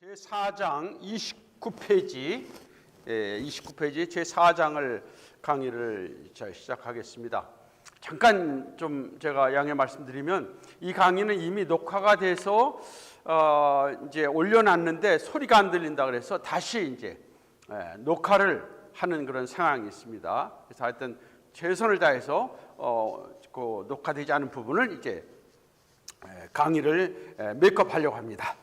제4장 29페이지, 29페이지 제4장을 강의를 시작하겠습니다. 잠깐 좀 제가 양해 말씀드리면 이 강의는 이미 녹화가 돼서 이제 올려놨는데 소리가 안 들린다 그래서 다시 이제 녹화를 하는 그런 상황이 있습니다. 그래서 하여튼 최선을 다해서 그 녹화되지 않은 부분을 이제 강의를 메이크업하려고 합니다.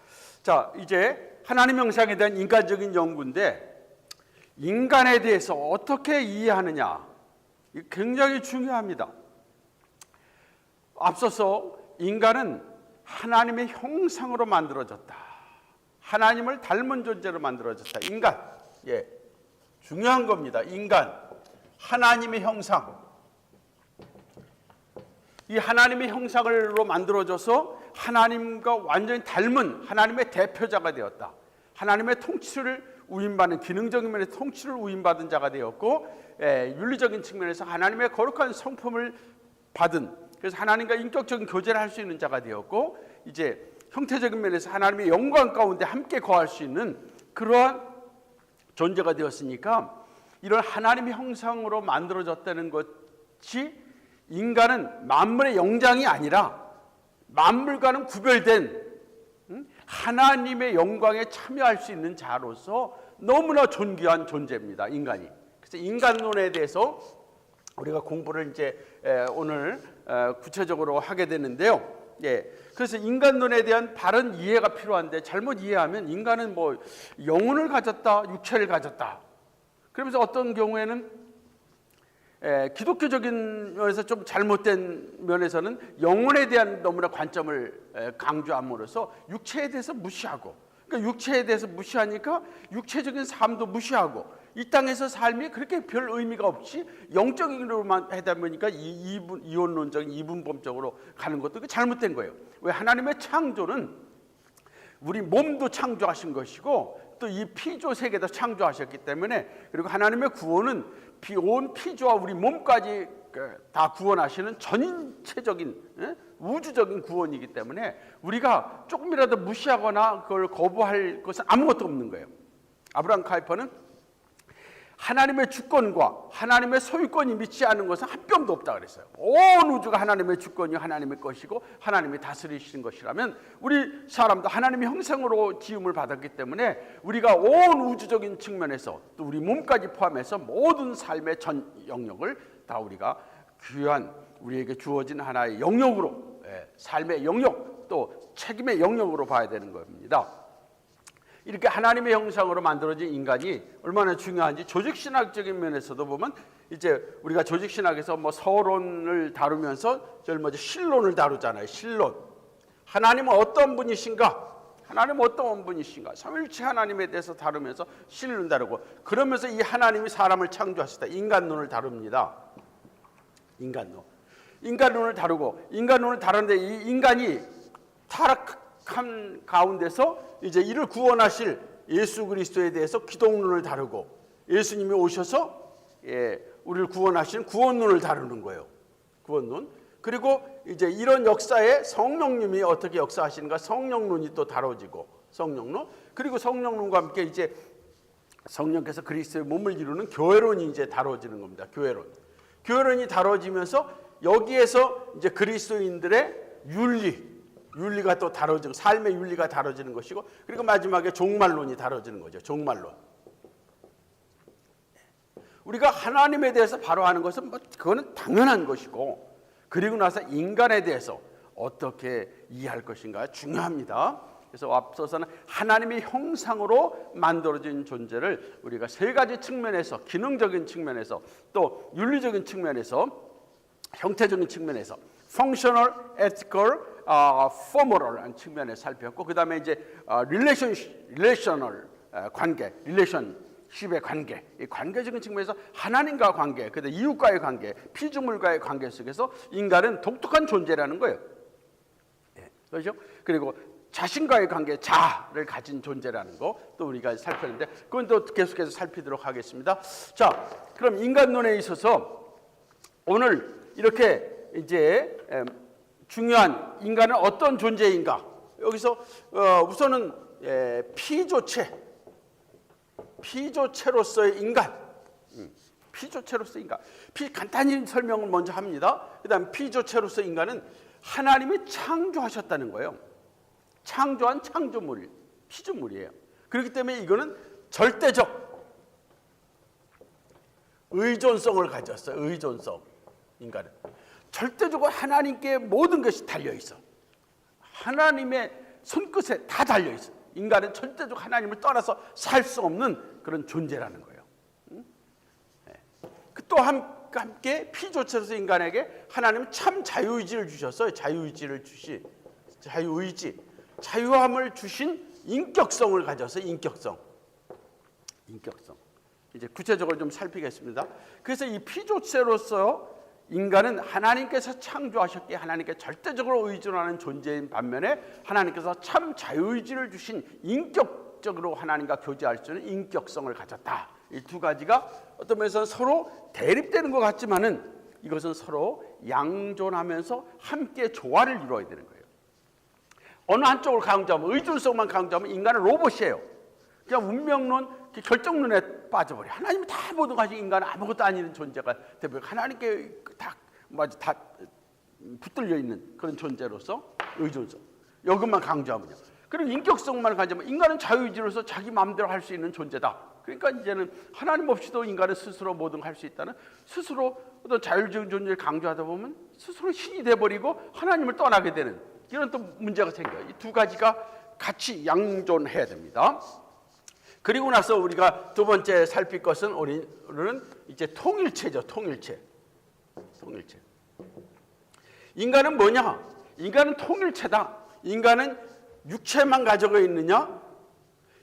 자, 이제 하나님 형상에 대한 인간적인 연구인데 인간에 대해서 어떻게 이해하느냐, 굉장히 중요합니다. 앞서서 인간은 하나님의 형상으로 만들어졌다. 하나님을 닮은 존재로 만들어졌다. 인간, 중요한 겁니다. 인간, 하나님의 형상. 이 하나님의 형상으로 만들어져서 하나님과 완전히 닮은 하나님의 대표자가 되었다. 하나님의 통치를 우임받는, 기능적인 면에서 통치를 우임받은 자가 되었고, 윤리적인 측면에서 하나님의 거룩한 성품을 받은, 그래서 하나님과 인격적인 교제를 할 수 있는 자가 되었고, 이제 형태적인 면에서 하나님의 영광 가운데 함께 거할 수 있는 그러한 존재가 되었으니까, 이런 하나님의 형상으로 만들어졌다는 것이 인간은 만물의 영장이 아니라 만물과는 구별된 하나님의 영광에 참여할 수 있는 자로서 너무나 존귀한 존재입니다. 인간이. 그래서 인간론에 대해서 우리가 공부를 이제 오늘 구체적으로 하게 되는데요. 그래서 인간론에 대한 바른 이해가 필요한데 잘못 이해하면 인간은 뭐 영혼을 가졌다, 육체를 가졌다. 그러면서 어떤 경우에는 기독교적인 면에서 좀 잘못된 면에서는 영혼에 대한 너무나 관점을 강조함으로써 육체에 대해서 무시하고, 그러니까 육체에 대해서 무시하니까 육체적인 삶도 무시하고, 이 땅에서 삶이 그렇게 별 의미가 없이 영적인으로만 하다 보니까 이원론적인 이분법적으로 가는 것도 잘못된 거예요. 왜? 하나님의 창조는 우리 몸도 창조하신 것이고 또 이 피조 세계도 창조하셨기 때문에, 그리고 하나님의 구원은 온 피조와 우리 몸까지 다 구원하시는 전인체적인 우주적인 구원이기 때문에 우리가 조금이라도 무시하거나 그걸 거부할 것은 아무것도 없는 거예요. 아브라함 카이퍼는 하나님의 주권과 하나님의 소유권이 믿지 않은 것은 한 뼘도 없다 그랬어요. 온 우주가 하나님의 주권이 하나님의 것이고 하나님이 다스리시는 것이라면 우리 사람도 하나님의 형상으로 지음을 받았기 때문에 우리가 온 우주적인 측면에서 또 우리 몸까지 포함해서 모든 삶의 전 영역을 다 우리가 귀한 우리에게 주어진 하나의 영역으로, 삶의 영역 또 책임의 영역으로 봐야 되는 겁니다. 이렇게 하나님의 형상으로 만들어진 인간이 얼마나 중요한지 조직신학적인 면에서도 보면, 이제 우리가 조직신학에서 뭐 서론을 다루면서 제일 먼저 신론을 다루잖아요. 신론. 하나님은 어떤 분이신가? 하나님은 어떤 분이신가? 삼위일체 하나님에 대해서 다루면서 신론 다루고, 그러면서 이 하나님이 사람을 창조하셨다. 인간론을 다룹니다. 인간론을 다루고, 인간론을 다루는데 이 인간이 타락한 가운데서 이제 이를 구원하실 예수 그리스도에 대해서 기독론을 다루고, 예수님이 오셔서 우리를 구원하시는 구원론을 다루는 거예요. 구원론. 그리고 이제 이런 역사에 성령님이 어떻게 역사하시는가, 성령론이 또 다뤄지고, 성령론. 그리고 성령론과 함께 이제 성령께서 그리스도의 몸을 이루는 교회론이 이제 다뤄지는 겁니다. 교회론이 다뤄지면서 여기에서 이제 그리스도인들의 윤리가 또 다뤄지고, 삶의 윤리가 다뤄지는 것이고, 그리고 마지막에 종말론이 다뤄지는 거죠. 종말론. 우리가 하나님에 대해서 바로 하는 것은 그거는 당연한 것이고, 그리고 나서 인간에 대해서 어떻게 이해할 것인가 중요합니다. 그래서 앞서서는 하나님의 형상으로 만들어진 존재를 우리가 세 가지 측면에서, 기능적인 측면에서, 또 윤리적인 측면에서, 형태적인 측면에서, functional, ethical, formal한 측면에 살폈고, 그 다음에 이제 relational 관계, relationship의 관계, 이 관계적인 측면에서 하나님과 관계, 그다음 이웃과의 관계, 피조물과의 관계 속에서 인간은 독특한 존재라는 거예요. 그렇죠? 그리고 자신과의 관계, 자를 가진 존재라는 거 또 우리가 살폈는데, 그건 또 계속해서 살피도록 하겠습니다. 자, 그럼 인간론에 있어서 오늘 이렇게 이제 중요한 인간은 어떤 존재인가? 여기서 우선은 피조체로서의 인간. 피조체로서 인간. 간단히 설명을 먼저 합니다. 그다음 피조체로서 인간은 하나님이 창조하셨다는 거예요. 창조한 창조물, 피조물이에요. 그렇기 때문에 이거는 절대적 의존성을 가졌어요. 의존성. 인간은 절대적으로 하나님께 모든 것이 달려 있어. 하나님의 손끝에 다 달려 있어. 인간은 절대적으로 하나님을 떠나서 살 수 없는 그런 존재라는 거예요. 또 함께 피조체로서 인간에게 하나님은 참 자유의지를 주셨어요. 자유함을 주신 인격성을 가졌어요. 인격성. 이제 구체적으로 좀 살피겠습니다. 그래서 이 피조체로서 인간은 하나님께서 창조하셨기에 하나님께 절대적으로 의존하는 존재인 반면에 하나님께서 참 자유의지를 주신 인격적으로 하나님과 교제할 수 있는 인격성을 가졌다. 이 두 가지가 어떤 면에서는 서로 대립되는 것 같지만은 이것은 서로 양존하면서 함께 조화를 이루어야 되는 거예요. 어느 한쪽을 강조하면, 의존성만 강조하면 인간은 로봇이에요. 그냥 운명론, 결정론에 빠져버려. 하나님이 다 모든 가지고 인간은 아무것도 아닌 존재가 되버려. 하나님께 다 붙들려 있는 그런 존재로서 의존성. 이것만 강조하면요. 그리고 인격성만 강조하면 인간은 자유의지로서 자기 마음대로 할 수 있는 존재다. 그러니까 이제는 하나님 없이도 인간은 스스로 모든 걸 할 수 있다는, 스스로 어떤 자율적인 존재를 강조하다 보면 스스로 신이 돼버리고 하나님을 떠나게 되는 이런 또 문제가 생겨요. 이 두 가지가 같이 양존해야 됩니다. 그리고 나서 우리가 두 번째 살필 것은 우리는 이제 통일체죠. 통일체. 인간은 뭐냐? 인간은 통일체다. 인간은 육체만 가지고 있느냐?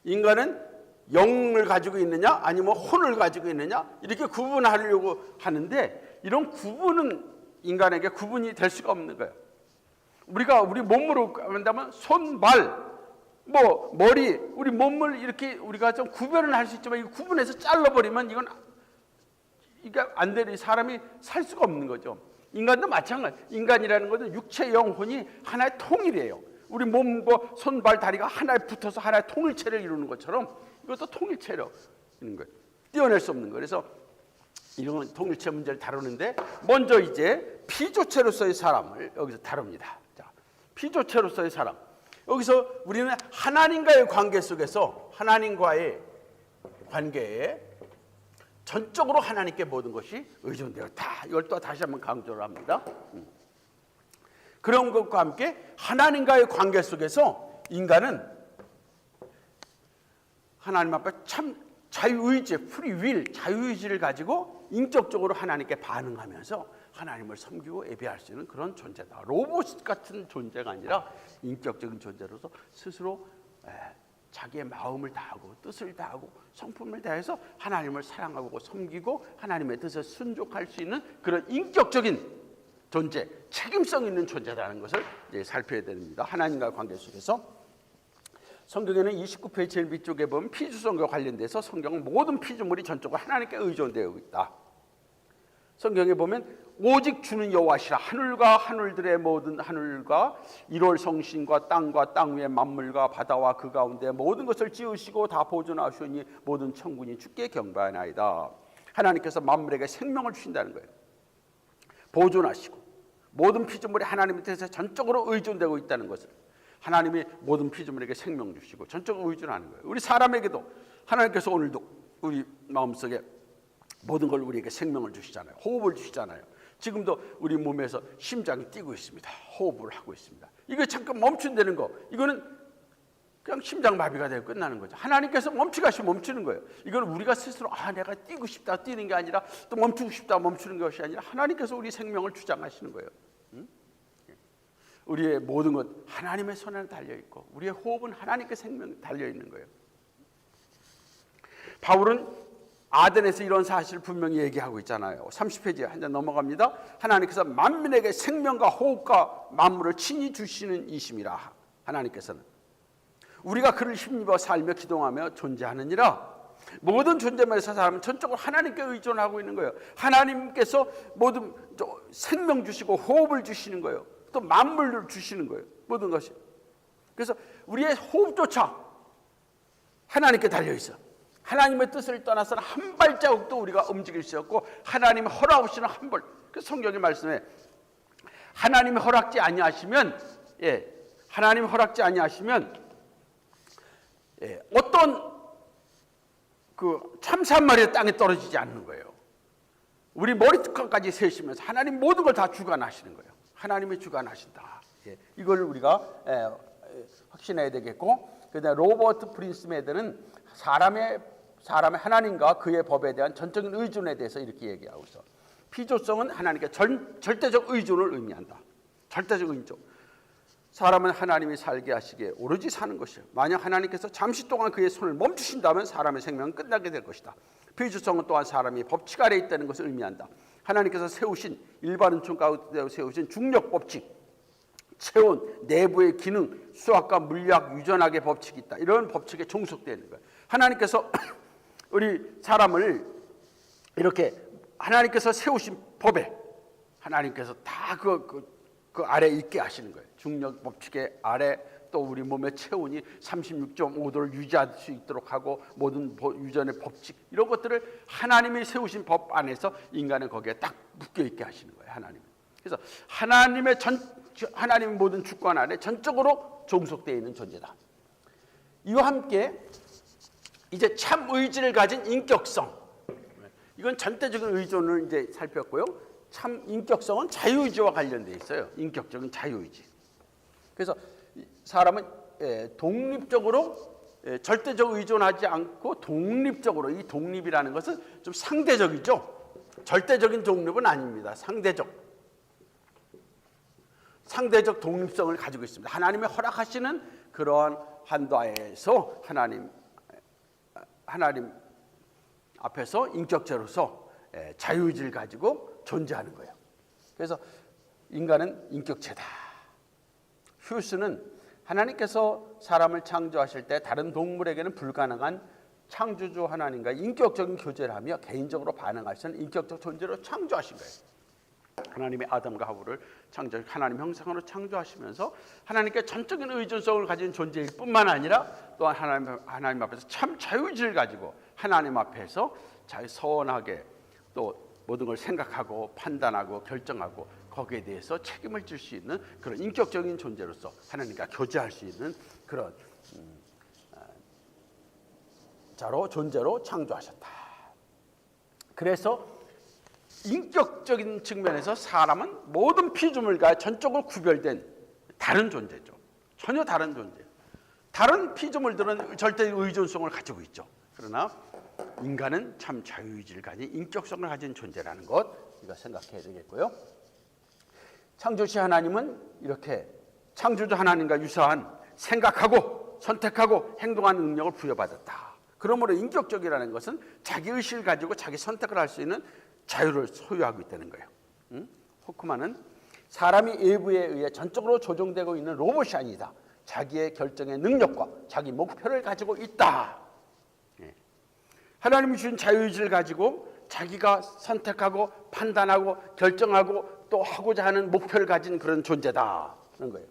인간은 영을 가지고 있느냐? 아니면 혼을 가지고 있느냐? 이렇게 구분하려고 하는데 이런 구분은 인간에게 구분이 될 수가 없는 거예요. 우리가 우리 몸으로 한다면 손, 발, 머리, 우리 몸을 이렇게 우리가 좀 구별을 할 수 있지만 이 구분해서 잘라버리면 이게 안 되는, 사람이 살 수가 없는 거죠. 인간도 마찬가지. 인간이라는 것은 육체, 영, 혼이 하나의 통일이에요. 우리 몸과 손, 발, 다리가 하나에 붙어서 하나의 통일체를 이루는 것처럼 이것도 통일체로 있는 거예요. 떼어낼 수 없는 거예요. 그래서 이런 통일체 문제를 다루는데 먼저 이제 피조체로서의 사람을 여기서 다룹니다. 자, 피조체로서의 사람. 여기서 우리는 하나님과의 관계 속에서 하나님과의 관계에 전적으로 하나님께 모든 것이 의존되었다. 이걸 또 다시 한번 강조를 합니다. 그런 것과 함께 하나님과의 관계 속에서 인간은 하나님 앞에 참 자유의지, 프리윌, 자유의지를 가지고 인격적으로 하나님께 반응하면서 하나님을 섬기고 예배할 수 있는 그런 존재다. 로봇 같은 존재가 아니라 인격적인 존재로서 스스로 자기의 마음을 다하고 뜻을 다하고 성품을 다해서 하나님을 사랑하고 섬기고 하나님의 뜻에 순종할 수 있는 그런 인격적인 존재, 책임성 있는 존재라는 것을 이제 살펴야 됩니다. 하나님과의 관계 속에서 성경에는 29페이지 제일 밑쪽에 보면 피조성과 관련돼서 성경은 모든 피조물이 전적으로 하나님께 의존되어 있다. 성경에 보면 오직 주는 여호와시라. 하늘과 하늘들의 모든 하늘과 1월 성신과 땅 위의 만물과 바다와 그 가운데 모든 것을 지으시고 다 보존하시니 모든 천군이 주께 경배하나이다. 하나님께서 만물에게 생명을 주신다는 거예요. 보존하시고 모든 피조물이 하나님의 뜻에 전적으로 의존되고 있다는 것을, 하나님이 모든 피조물에게 생명 주시고 전적으로 의존하는 거예요. 우리 사람에게도 하나님께서 오늘도 우리 마음속에 모든 걸 우리에게 생명을 주시잖아요. 호흡을 주시잖아요. 지금도 우리 몸에서 심장이 뛰고 있습니다. 호흡을 하고 있습니다. 이거 잠깐 멈춘다는 거, 이거는 그냥 심장마비가 되고 끝나는 거죠. 하나님께서 멈추가시면 멈추는 거예요. 이건 우리가 스스로 내가 뛰고 싶다 뛰는 게 아니라 또 멈추고 싶다 멈추는 것이 아니라 하나님께서 우리 생명을 주장하시는 거예요. 우리의 모든 것 하나님의 손에 달려있고 우리의 호흡은 하나님께 생명이 달려있는 거예요. 바울은 아덴에서 이런 사실을 분명히 얘기하고 있잖아요. 30페이지에 한 장 넘어갑니다. 하나님께서 만민에게 생명과 호흡과 만물을 친히 주시는 이심이라. 하나님께서는 우리가 그를 힘입어 살며 기동하며 존재하느니라. 모든 존재만에서 사람은 전적으로 하나님께 의존하고 있는 거예요. 하나님께서 모든 생명 주시고 호흡을 주시는 거예요. 또 만물을 주시는 거예요. 모든 것이. 그래서 우리의 호흡조차 하나님께 달려 있어. 하나님의 뜻을 떠나서는 한 발자국도 우리가 움직일 수 없고 하나님의 허락 없이는 한 발. 그 성경의 말씀에 하나님이 허락지 아니하시면 하나님이 허락지 아니하시면 어떤 그 참새 한 마리가 땅에 떨어지지 않는 거예요. 우리 머리끝까지 세시면서 하나님 모든 걸 다 주관하시는 거예요. 하나님이 주관하신다. 이걸 우리가 확신해야 되겠고, 그다음에 로버트 프린스 매드는 사람의 하나님과 그의 법에 대한 전적인 의존에 대해서 이렇게 얘기하고 있어. 피조성은 하나님께 절대적 의존을 의미한다. 절대적 의존. 사람은 하나님이 살게 하시기에 오로지 사는 것이에요. 만약 하나님께서 잠시 동안 그의 손을 멈추신다면 사람의 생명은 끝나게 될 것이다. 피조성은 또한 사람이 법칙 아래에 있다는 것을 의미한다. 하나님께서 세우신 일반 은총 가운데 세우신 중력 법칙, 체온, 내부의 기능, 수학과 물리학, 유전학의 법칙이 있다. 이런 법칙에 종속되는 거예요. 하나님께서 우리 사람을 이렇게 하나님께서 세우신 법에 하나님께서 다 그 아래 있게 하시는 거예요. 중력 법칙의 아래 또 우리 몸의 체온이 36.5도를 유지할 수 있도록 하고 모든 유전의 법칙 이런 것들을 하나님이 세우신 법 안에서 인간은 거기에 딱 묶여 있게 하시는 거예요. 하나님. 그래서 하나님의 모든 주권 안에 전적으로 종속되어 있는 존재다. 이와 함께 이제 참 의지를 가진 인격성. 이건 전대적인 의존을 이제 살폈고요. 참 인격성은 자유의지와 관련되어 있어요. 인격적인 자유의지. 그래서 사람은 독립적으로 절대적 의존하지 않고 독립적으로, 이 독립이라는 것은 좀 상대적이죠. 절대적인 독립은 아닙니다. 상대적 독립성을 가지고 있습니다. 하나님의 허락하시는 그러한 한도하에서 하나님 앞에서 인격체로서 자유의지를 가지고 존재하는 거예요. 그래서 인간은 인격체다. 휴스는 하나님께서 사람을 창조하실 때 다른 동물에게는 불가능한 창조주 하나님과 인격적인 교제를 하며 개인적으로 반응할 수 있는 인격적 존재로 창조하신 거예요. 하나님의 아담과 하와를 하나님 형상으로 창조하시면서 하나님께 전적인 의존성을 가진 존재일 뿐만 아니라 또한 하나님 앞에서 참 자유의지를 가지고 하나님 앞에서 서원하게 또 모든 걸 생각하고 판단하고 결정하고 거기에 대해서 책임을 질 수 있는 그런 인격적인 존재로서 하나님과 교제할 수 있는 그런 존재로 창조하셨다. 그래서 인격적인 측면에서 사람은 모든 피조물과 전적으로 구별된 다른 존재죠. 전혀 다른 존재. 다른 피조물들은 절대 의존성을 가지고 있죠. 그러나 인간은 참 자유의지를 가진 인격성을 가진 존재라는 것 우리가 생각해야 되겠고요. 창조시 하나님은 이렇게 창조주 하나님과 유사한 생각하고 선택하고 행동하는 능력을 부여받았다. 그러므로 인격적이라는 것은 자기 의식을 가지고 자기 선택을 할 수 있는 자유를 소유하고 있다는 거예요. 호크만은 사람이 외부에 의해 전적으로 조종되고 있는 로봇이 아니다. 자기의 결정의 능력과 자기 목표를 가지고 있다. 하나님이 주신 자유의지를 가지고 자기가 선택하고 판단하고 결정하고 또 하고자 하는 목표를 가진 그런 존재다는 거예요.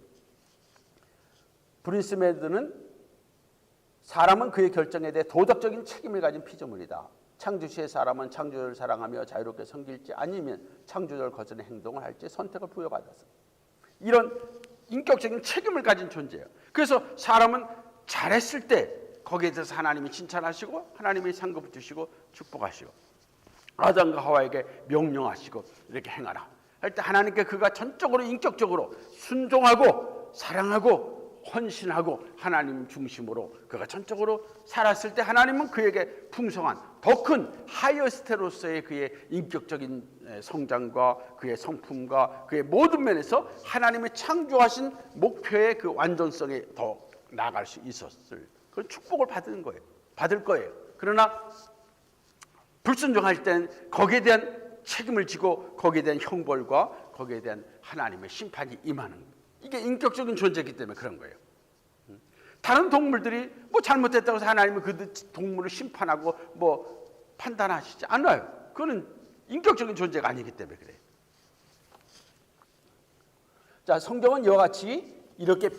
브린스 매드는 사람은 그의 결정에 대해 도덕적인 책임을 가진 피조물이다. 창조시의 사람은 창조주를 사랑하며 자유롭게 섬길지 아니면 창조주를 거스르는 행동을 할지 선택을 부여받았어. 이런 인격적인 책임을 가진 존재예요. 그래서 사람은 잘했을 때 거기에 대해서 하나님이 칭찬하시고 하나님이 상급을 주시고 축복하시고 아담과 하와에게 명령하시고 이렇게 행하라 할 때 하나님께 그가 전적으로 인격적으로 순종하고 사랑하고 헌신하고 하나님 중심으로 그가 전적으로 살았을 때 하나님은 그에게 풍성한 더 큰 하이어스테로서의 그의 인격적인 성장과 그의 성품과 그의 모든 면에서 하나님의 창조하신 목표의 그 완전성에 더 나아갈 수 있었을 그런 축복을 받을 거예요. 그러나 불순종할 땐 거기에 대한 책임을 지고 거기에 대한 형벌과 거기에 대한 하나님의 심판이 임하는 거예요. 이게 인격적인 존재이기 때문에 그런 거예요. 다른 동물들이 뭐 잘못했다고 해서 하나님은 그 동물을 심판하고 뭐 판단하시지 않아요. 그거는 인격적인 존재가 아니기 때문에 그래요. 자, 성경은 이와 같이 이렇게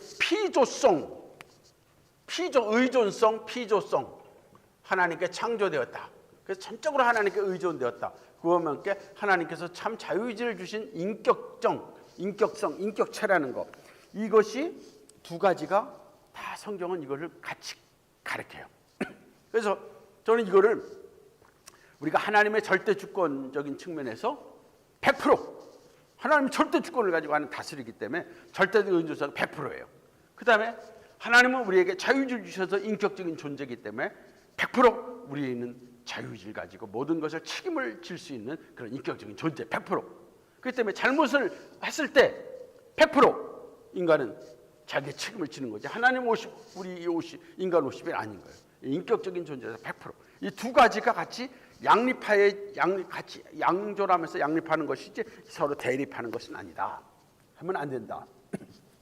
의존성, 피조성, 하나님께 창조되었다. 그래서 전적으로 하나님께 의존되었다. 그와 함께 하나님께서 참 자유의지를 주신 인격성, 인격체라는 것. 이것이 두 가지가 다 성경은 이거를 같이 가르쳐요. 그래서 저는 이거를 우리가 하나님의 절대 주권적인 측면에서 100% 하나님의 절대 주권을 가지고 하는 다스리기 때문에 절대적 의존성은 100%예요. 그 다음에 하나님은 우리에게 자유의지를 주셔서 인격적인 존재이기 때문에 100% 우리는 자유의지를 가지고 모든 것을 책임을 질 수 있는 그런 인격적인 존재 100%. 그렇기 때문에 잘못을 했을 때 100% 인간은 자기의 책임을 지는 거지. 하나님 50, 우리 50, 인간 50이 아닌 거예요. 인격적인 존재에서 100%. 이 두 가지가 같이 같이 양존하면서 양립하는 것이지 서로 대립하는 것은 아니다. 하면 안 된다.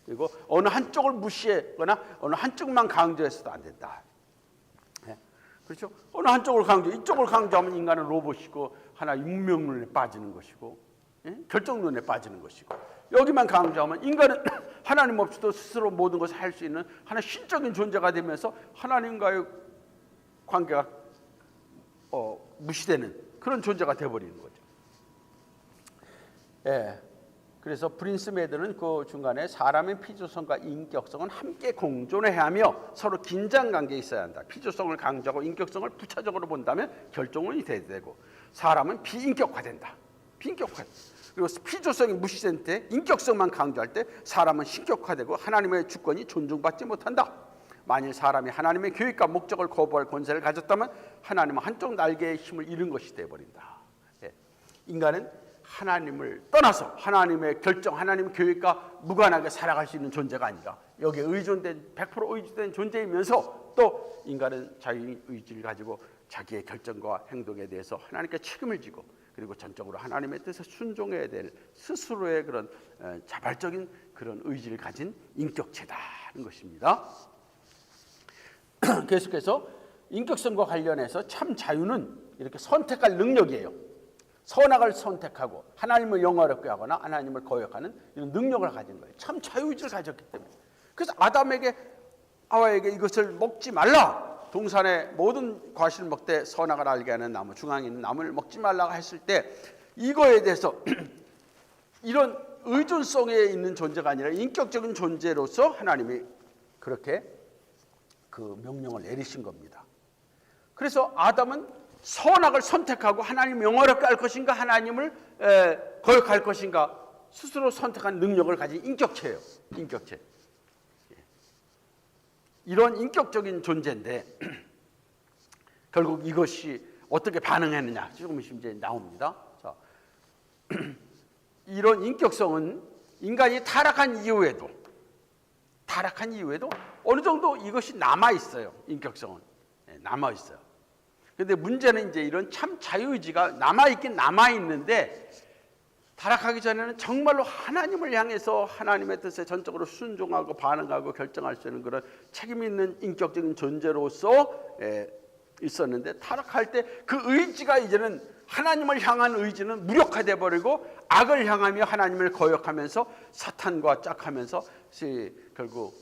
그리고 어느 한쪽을 무시하거나 어느 한쪽만 강조해서도 안 된다. 그렇죠? 어느 한쪽을 이쪽을 강조하면 인간은 로봇이고 하나 운명론에 빠지는 것이고, 결정론에 빠지는 것이고, 여기만 강조하면 인간은 하나님 없이도 스스로 모든 것을 할 수 있는 하나 신적인 존재가 되면서 하나님과의 관계가 무시되는 그런 존재가 되어버리는 거죠. 그래서 프린스 매드는 그 중간에 사람의 피조성과 인격성은 함께 공존해야 하며 서로 긴장관계에 있어야 한다. 피조성을 강조하고 인격성을 부차적으로 본다면 결정론이 돼야 되고, 사람은 비인격화된다. 그리고 피조성이 무시된 때 인격성만 강조할 때 사람은 신격화되고 하나님의 주권이 존중받지 못한다. 만일 사람이 하나님의 계획과 목적을 거부할 권세를 가졌다면 하나님은 한쪽 날개의 힘을 잃은 것이 되어버린다. 인간은 하나님을 떠나서 하나님의 결정, 하나님의 계획과 무관하게 살아갈 수 있는 존재가 아니라 여기에 100% 의존된 존재이면서 또 인간은 자유의지를 가지고 자기의 결정과 행동에 대해서 하나님께 책임을 지고, 그리고 전적으로 하나님의 뜻에 순종해야 될 스스로의 그런 자발적인 그런 의지를 가진 인격체다는 것입니다. 계속해서 인격성과 관련해서 참 자유는 이렇게 선택할 능력이에요. 선악을 선택하고 하나님을 영화롭게 하거나 하나님을 거역하는 이런 능력을 가진 거예요. 참 자유의지를 가졌기 때문에. 그래서 아담에게, 하와에게 이것을 먹지 말라, 동산의 모든 과실을 먹되 선악을 알게 하는 나무, 중앙에 있는 나무를 먹지 말라고 했을 때 이거에 대해서 이런 의존성에 있는 존재가 아니라 인격적인 존재로서 하나님이 그렇게 그 명령을 내리신 겁니다. 그래서 아담은 선악을 선택하고 하나님 영화롭게 할 것인가 하나님을 거역할 것인가 스스로 선택한 능력을 가진 인격체예요. 인격체. 이런 인격적인 존재인데 결국 이것이 어떻게 반응했느냐 조금 이제 나옵니다. 자, 이런 인격성은 인간이 타락한 이후에도 어느 정도 이것이 남아 있어요. 인격성은 남아 있어요. 그런데 문제는 이제 이런 참 자유의지가 남아있긴 남아있는데 타락하기 전에는 정말로 하나님을 향해서 하나님의 뜻에 전적으로 순종하고 반응하고 결정할 수 있는 그런 책임 있는 인격적인 존재로서 있었는데, 타락할 때 그 의지가 이제는 하나님을 향한 의지는 무력화돼 버리고 악을 향하며 하나님을 거역하면서 사탄과 짝하면서 결국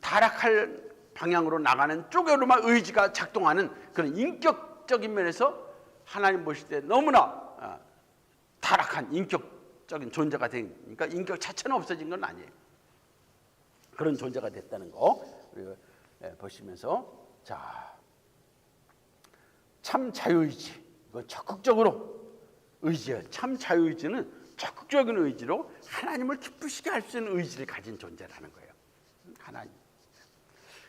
타락할 방향으로 나가는 쪽으로만 의지가 작동하는 그런 인격적인 면에서 하나님 보실 때 너무나 타락한 인격적인 존재가 되니까 인격 자체는 없어진 건 아니에요. 그런 존재가 됐다는 거 우리가 보시면서, 자, 참 자유의지, 이거 적극적으로 의지해요. 참 자유의지는 적극적인 의지로 하나님을 기쁘시게 할 수 있는 의지를 가진 존재라는 거예요. 하나님.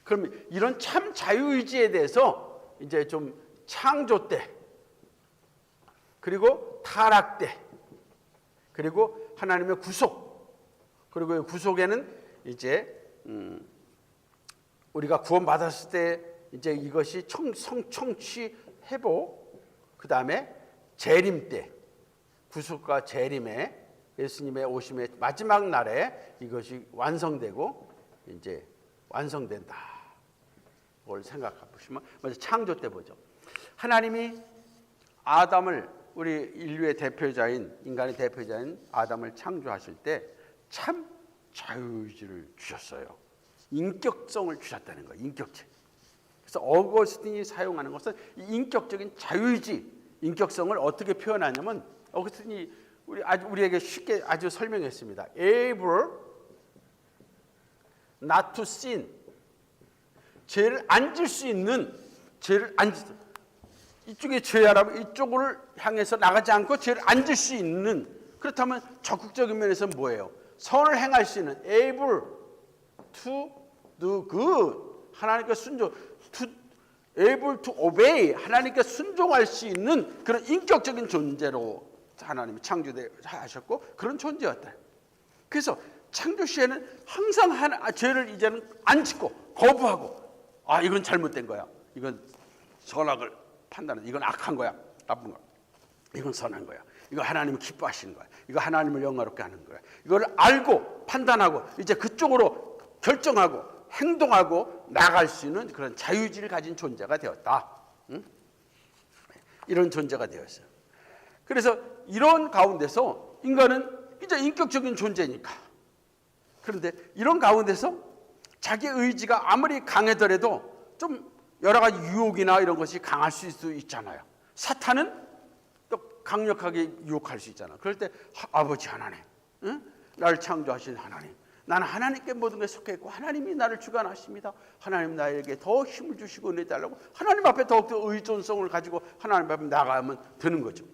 그럼 이런 참 자유의지에 대해서 이제 좀 창조 때, 그리고 타락 때, 그리고 하나님의 구속, 그리고 구속에는 이제 우리가 구원받았을 때 이제 이것이 성취 회복, 그 다음에 재림 때, 구속과 재림에 예수님의 오심의 마지막 날에 이것이 완성되고 이제 완성된다. 그걸 생각해 보시면 먼저 창조 때 보죠. 하나님이 아담을, 우리 인류의 대표자인, 인간의 대표자인 아담을 창조하실 때 참 자유의지를 주셨어요. 인격성을 주셨다는 거예요. 인격체. 그래서 어거스틴이 사용하는 것은 이 인격적인 자유의지, 인격성을 어떻게 표현하냐면 어거스틴이 우리에게 쉽게 아주 설명했습니다. able not to sin. 죄를 안 질 수 있는, 죄를 안 질, 이쪽에 죄라면 이쪽을 향해서 나가지 않고 죄를 안 질 수 있는, 그렇다면 적극적인 면에서 뭐예요? 선을 행할 수 있는, able to do good. 하나님께 순종, able to obey. 하나님께 순종할 수 있는 그런 인격적인 존재로 하나님이 창조하셨고 그런 존재였다. 그래서 창조 시에는 항상 죄를 이제는 안 짓고 거부하고, 이건 잘못된 거야, 이건 선악을 판단해, 이건 악한 거야, 나쁜 거야, 이건 선한 거야, 이거 하나님을 기뻐하시는 거야, 이거 하나님을 영화롭게 하는 거야, 이걸 알고 판단하고 이제 그쪽으로 결정하고 행동하고 나갈 수 있는 그런 자유의지를 가진 존재가 되었다. 응? 이런 존재가 되었어요. 그래서 이런 가운데서 인간은 이제 인격적인 존재니까, 그런데 이런 가운데서 자기 의지가 아무리 강하더라도 좀 여러 가지 유혹이나 이런 것이 강할 수 있잖아요. 사탄은 또 강력하게 유혹할 수 있잖아. 그럴 때 아버지 하나님, 응? 나를 창조하신 하나님, 나는 하나님께 모든 게 속해 있고 하나님이 나를 주관하십니다. 하나님 나에게 더 힘을 주시고 은혜 달라고 하나님 앞에 더욱더 의존성을 가지고 하나님 앞에 나가면 되는 거죠.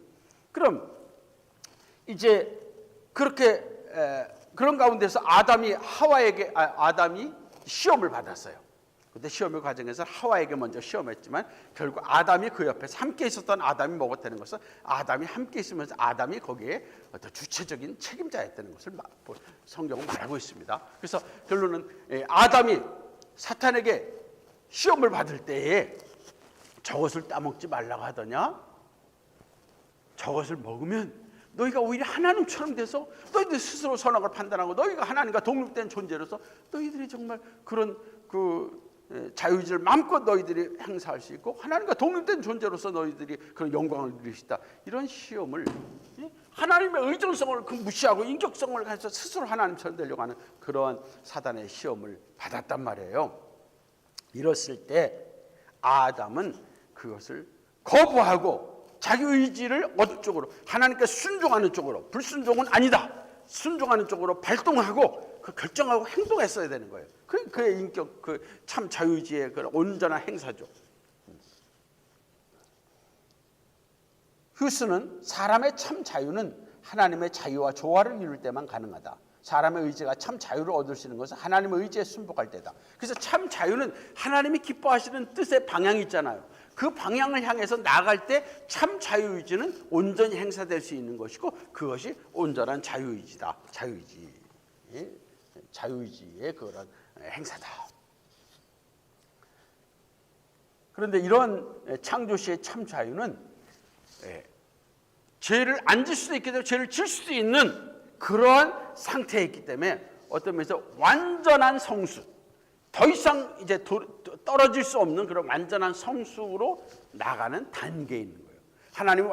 그럼 이제 그렇게 그런 가운데서 아담이 시험을 받았어요. 근데 시험의 과정에서 하와에게 먼저 시험했지만 결국 아담이 그 옆에서 함께 있었던 아담이 먹었다는 것은 아담이 함께 있으면서 아담이 거기에 어떤 주체적인 책임자였다는 것을 성경은 말하고 있습니다. 그래서 결론은 아담이 사탄에게 시험을 받을 때에 저것을 따먹지 말라고 하더냐, 저것을 먹으면 너희가 오히려 하나님처럼 돼서 너희들 스스로 선악을 판단하고 너희가 하나님과 독립된 존재로서 너희들이 정말 그런 자유의지를 마음껏 너희들이 행사할 수 있고 하나님과 독립된 존재로서 너희들이 그런 영광을 누릴 수 있다. 이런 시험을, 하나님의 의존성을 무시하고 인격성을 가져서 스스로 하나님처럼 되려고 하는 그러한 사단의 시험을 받았단 말이에요. 이랬을 때 아담은 그것을 거부하고 자기 의지를 어느 쪽으로, 하나님께 순종하는 쪽으로, 불순종은 아니다, 순종하는 쪽으로 발동하고 결정하고 행동했어야 되는 거예요. 그의 인격, 참 자유의지의 그 온전한 행사죠. 휴스는 사람의 참 자유는 하나님의 자유와 조화를 이룰 때만 가능하다. 사람의 의지가 참 자유를 얻을 수 있는 것은 하나님의 의지에 순복할 때다. 그래서 참 자유는 하나님이 기뻐하시는 뜻의 방향이 있잖아요. 그 방향을 향해서 나갈 때 참 자유의지는 온전히 행사될 수 있는 것이고 그것이 온전한 자유의지다. 자유의지의 그런 행사다. 그런데 이런 창조시의 참 자유는 죄를 안 질 수도 있기 때문에 죄를 질 수도 있는 그러한 상태에 있기 때문에 어떤 면에서 완전한 성수, 더 이상 이제 떨어질 수 없는 그런 완전한 성수로 나가는 단계에 있는 거예요. 하나님은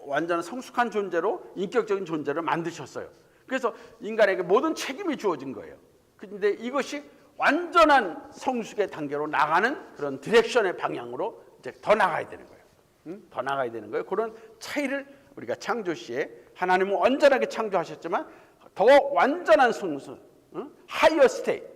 완전한 성숙한 존재로, 인격적인 존재를 만드셨어요. 그래서 인간에게 모든 책임이 주어진 거예요. 그런데 이것이 완전한 성숙의 단계로 나가는 그런 디렉션의 방향으로 이제 더 나가야 되는 거예요. 더 나가야 되는 거예요. 그런 차이를 우리가 창조 시에 하나님은 온전하게 창조하셨지만 더 완전한 성수, 하이어 스테이트,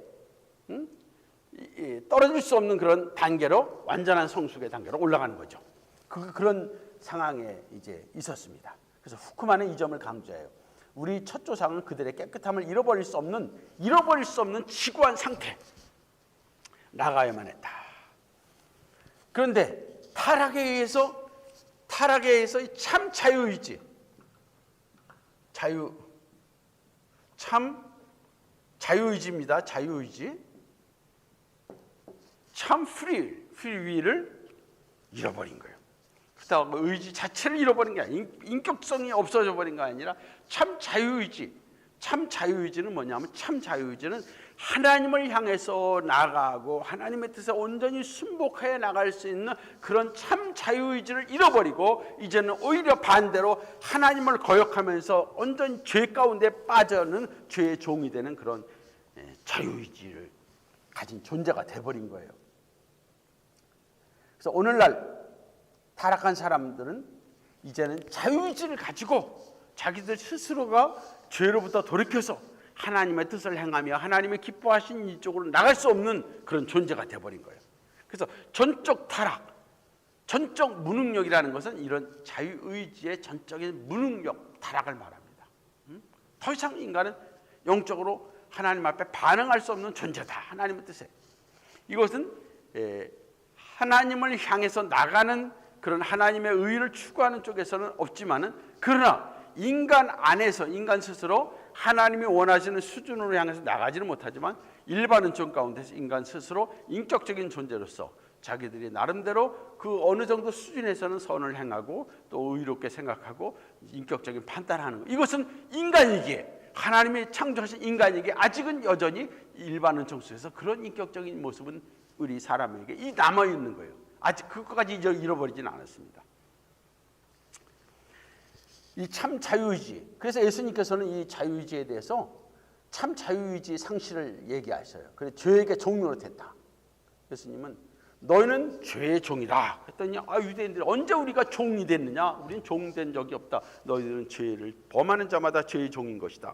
떨어질 수 없는 그런 단계로, 완전한 성숙의 단계로 올라가는 거죠. 그런 상황에 이제 있었습니다. 그래서 후크만은 이 점을 강조해요. 우리 첫 조상은 그들의 깨끗함을 잃어버릴 수 없는 지구한 상태 나가야만 했다. 그런데 타락에 의해서 참 자유의지, 참 자유의지입니다. 자유의지, 참 프리윌을 잃어버린 거예요. 그렇다고 의지 자체를 잃어버린 게 아니라, 인격성이 없어져 버린 거 아니라 참 자유의지는 뭐냐면, 참 자유의지는 하나님을 향해서 나가고 하나님의 뜻에 온전히 순복해 나갈 수 있는 그런 참 자유의지를 잃어버리고 이제는 오히려 반대로 하나님을 거역하면서 온전히 죄 가운데 빠져는 죄의 종이 되는 그런 자유의지를 가진 존재가 돼버린 거예요. 그래서 오늘날 타락한 사람들은 이제는 자유의지를 가지고 자기들 스스로가 죄로부터 돌이켜서 하나님의 뜻을 행하며 하나님의 기뻐하신 이쪽으로 나갈 수 없는 그런 존재가 돼버린 거예요. 그래서 전적 타락, 전적 무능력이라는 것은 이런 자유의지의 전적인 무능력, 타락을 말합니다. 더 이상 인간은 영적으로 하나님 앞에 반응할 수 없는 존재다. 하나님의 뜻에. 이것은 하나님을 향해서 나가는 그런 하나님의 의를 추구하는 쪽에서는 없지만은, 그러나 인간 안에서 인간 스스로 하나님이 원하시는 수준으로 향해서 나가지는 못하지만 일반은총 가운데서 인간 스스로 인격적인 존재로서 자기들이 나름대로 그 어느 정도 수준에서는 선을 행하고 또 의롭게 생각하고 인격적인 판단하는 것, 이것은 인간이기에, 하나님이 창조하신 인간이기에 아직은 여전히 일반은총 속에서 그런 인격적인 모습은 우리 사람에게 남아있는 거예요. 아직 그것까지 잃어버리지는 않았습니다. 이 참 자유의지, 그래서 예수님께서는 이 자유의지에 대해서 참 자유의지 상실을 얘기하셔요. 그래서 죄에게 종로로 됐다. 예수님은 너희는 죄의 종이다 했더니, 유대인들이 언제 우리가 종이 됐느냐, 우리는 종된 적이 없다. 너희들은 죄를 범하는 자마다 죄의 종인 것이다.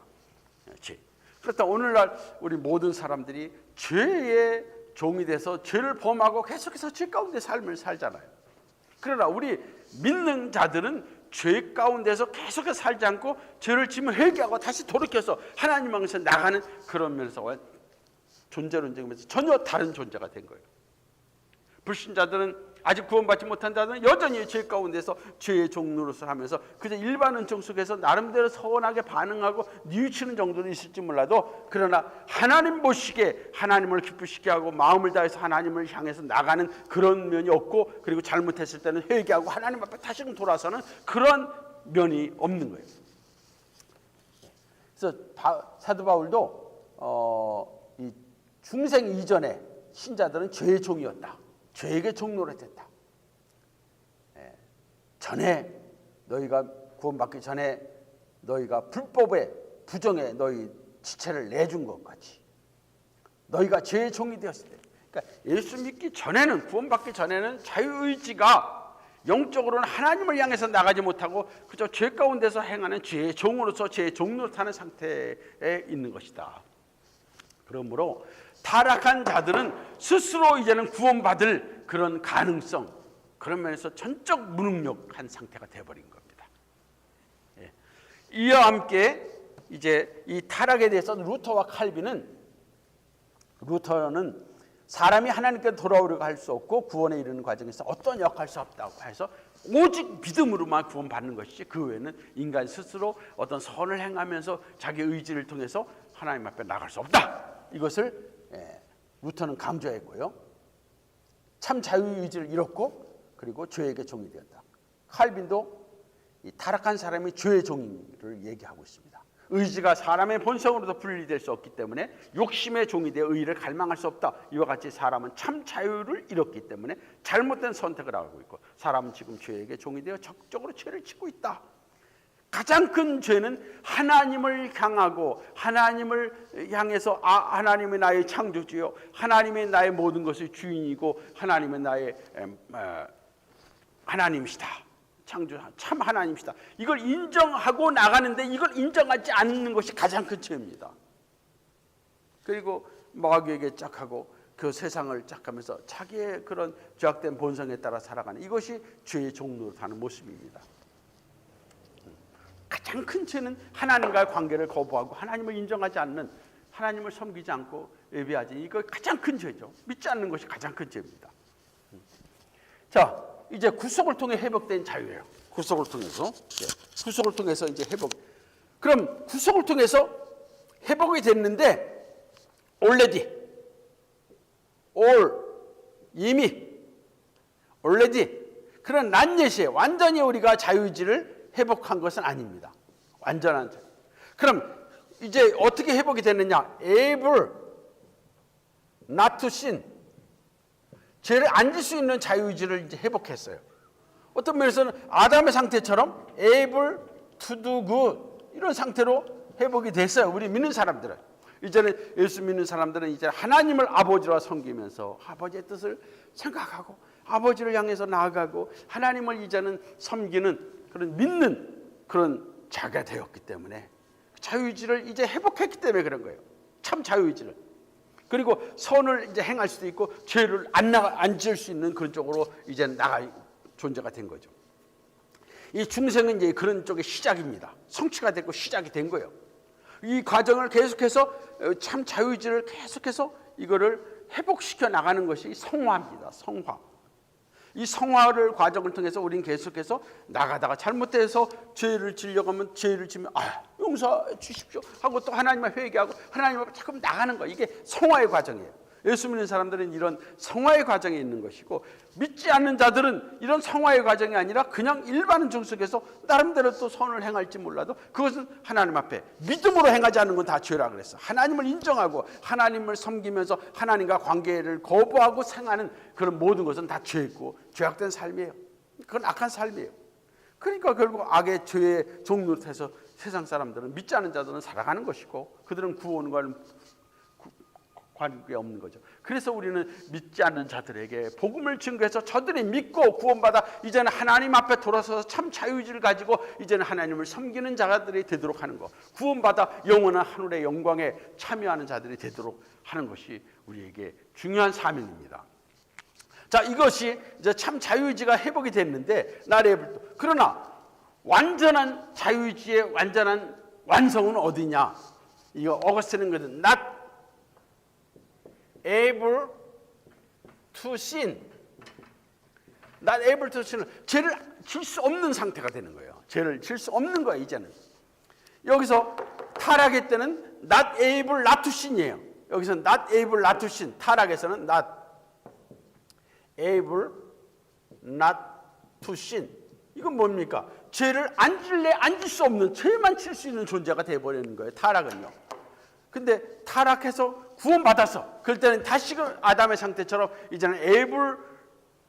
죄. 그렇다 오늘날 우리 모든 사람들이 죄의 종이 돼서 죄를 범하고 계속해서 죄 가운데 삶을 살잖아요. 그러나 우리 믿는 자들은 죄 가운데서 계속해서 살지 않고 죄를 지면 회개하고 다시 돌이켜서 하나님 앞에서 나가는 그런 면에서 존재론적인 면에서 전혀 다른 존재가 된 거예요. 불신자들은, 아직 구원받지 못한 자들은 여전히 죄 가운데서 죄의 종로로서 하면서 그저 일반은총 속에서 나름대로 서운하게 반응하고 뉘우치는 정도는 있을지 몰라도, 그러나 하나님 보시기에 하나님을 기쁘시게 하고 마음을 다해서 하나님을 향해서 나가는 그런 면이 없고, 그리고 잘못했을 때는 회개하고 하나님 앞에 다시금 돌아서는 그런 면이 없는 거예요. 그래서 사도 바울도 이 중생 이전에 신자들은 죄의 종이었다. 죄에게 종로로 됐다. 전에 너희가 구원받기 전에 너희가 불법의 부정에 너희 지체를 내준 것 같이 너희가 죄의 종이 되었을 때, 그러니까 예수 믿기 전에는, 구원받기 전에는 자유의지가 영적으로는 하나님을 향해서 나가지 못하고 그저 죄 가운데서 행하는 죄의 종으로서 죄의 종로로 사는 상태에 있는 것이다. 그러므로 타락한 자들은 스스로 이제는 구원받을 그런 가능성, 그런 면에서 전적 무능력한 상태가 되어버린 겁니다. 이와 함께 이제 이 타락에 대해서 루터와 칼빈은, 루터는 사람이 하나님께 돌아오려고 할 수 없고 구원에 이르는 과정에서 어떤 역할 수 없다고 해서 오직 믿음으로만 구원받는 것이지 그 외에는 인간 스스로 어떤 선을 행하면서 자기 의지를 통해서 하나님 앞에 나갈 수 없다. 이것을 루터는 강조했고요. 참 자유의지를 잃었고 그리고 죄에게 종이 되었다. 칼빈도 이 타락한 사람이 죄의 종이를 얘기하고 있습니다. 의지가 사람의 본성으로도 분리될 수 없기 때문에 욕심의 종이 되어 의를 갈망할 수 없다. 이와 같이 사람은 참 자유를 잃었기 때문에 잘못된 선택을 하고 있고, 사람은 지금 죄에게 종이 되어 적극적으로 죄를 짓고 있다. 가장 큰 죄는 하나님을 향하고 하나님을 향해서 하나님이 나의 창조주요, 하나님이 나의 모든 것의 주인이고 하나님은 나의 하나님이시다, 창조 참 하나님이시다, 이걸 인정하고 나가는데 이걸 인정하지 않는 것이 가장 큰 죄입니다. 그리고 마귀에게 짝하고 그 세상을 짝하면서 자기의 그런 죄악된 본성에 따라 살아가는, 이것이 죄의 종로로 사는 모습입니다. 가장 큰 죄는 하나님과의 관계를 거부하고 하나님을 인정하지 않는, 하나님을 섬기지 않고 예배하지, 이거 가장 큰 죄죠. 믿지 않는 것이 가장 큰 죄입니다. 자, 이제 구속을 통해 회복된 자유예요. 구속을 통해서, 구속을 통해서 이제 회복. 그럼 구속을 통해서 회복이 됐는데 already, 이미 already, 그런 난예시에 완전히 우리가 자유의지를 회복한 것은 아닙니다. 완전한 자유. 그럼 이제 어떻게 회복이 됐느냐? able not to sin, 죄를 안 질 수 있는 자유의지를 이제 회복했어요. 어떤 면에서는 아담의 상태처럼 able to do good, 이런 상태로 회복이 됐어요. 우리 믿는 사람들은. 이제는 예수 믿는 사람들은 이제 하나님을 아버지로 섬기면서 아버지의 뜻을 생각하고 아버지를 향해서 나아가고 하나님을 이제는 섬기는 그런 믿는 그런 자가 되었기 때문에 자유의지를 이제 회복했기 때문에 그런 거예요. 참 자유의지를. 그리고 선을 이제 행할 수도 있고 죄를 안 지을 수 있는 그런 쪽으로 이제 나갈 존재가 된 거죠. 이 중생은 이제 그런 쪽의 시작입니다. 성취가 됐고 시작이 된 거예요. 이 과정을 계속해서 참 자유의지를 계속해서 이거를 회복시켜 나가는 것이 성화입니다. 성화. 이 성화를 과정을 통해서 우리는 계속해서 나가다가 잘못돼서 죄를 지려고 하면 죄를 지면 용서해 주십시오 하고 또 하나님 앞에 회개하고 하나님 앞에 자꾸 나가는 거, 이게 성화의 과정이에요. 예수 믿는 사람들은 이런 성화의 과정에 있는 것이고, 믿지 않는 자들은 이런 성화의 과정이 아니라 그냥 일반은 중 속에서 나름대로 또 선을 행할지 몰라도 그것은 하나님 앞에 믿음으로 행하지 않는 건 다 죄라 그랬어. 하나님을 인정하고 하나님을 섬기면서 하나님과 관계를 거부하고 생하는 그런 모든 것은 다 죄고 죄악된 삶이에요. 그건 악한 삶이에요. 그러니까 결국 악의 죄의 종노릇해서 세상 사람들은, 믿지 않는 자들은 살아가는 것이고 그들은 구원과 관계 없는 거죠. 그래서 우리는 믿지 않는 자들에게 복음을 증거해서 저들이 믿고 구원받아 이제는 하나님 앞에 돌아서서 참 자유의지를 가지고 이제는 하나님을 섬기는 자들이 되도록 하는 것, 구원받아 영원한 하늘의 영광에 참여하는 자들이 되도록 하는 것이 우리에게 중요한 사명입니다. 자, 이것이 이제 참 자유의지가 회복이 됐는데 그러나 완전한 자유의지의 완전한 완성은 어디냐? 이거 어거스틴은 그는 not able to sin. not able to sin은 죄를 질 수 없는 상태가 되는 거예요. 죄를 질 수 없는 거예요. 이제는 여기서 타락의 때는 not able not to sin이에요. 여기서 not able not to sin, 타락에서는 not able not to sin. 이건 뭡니까? 죄를 안 질 수 없는, 죄만 칠 수 있는 존재가 되어버리는 거예요. 타락은요. 근데 타락해서 구원받아서 그럴 때는 다시금 아담의 상태처럼 이제는 able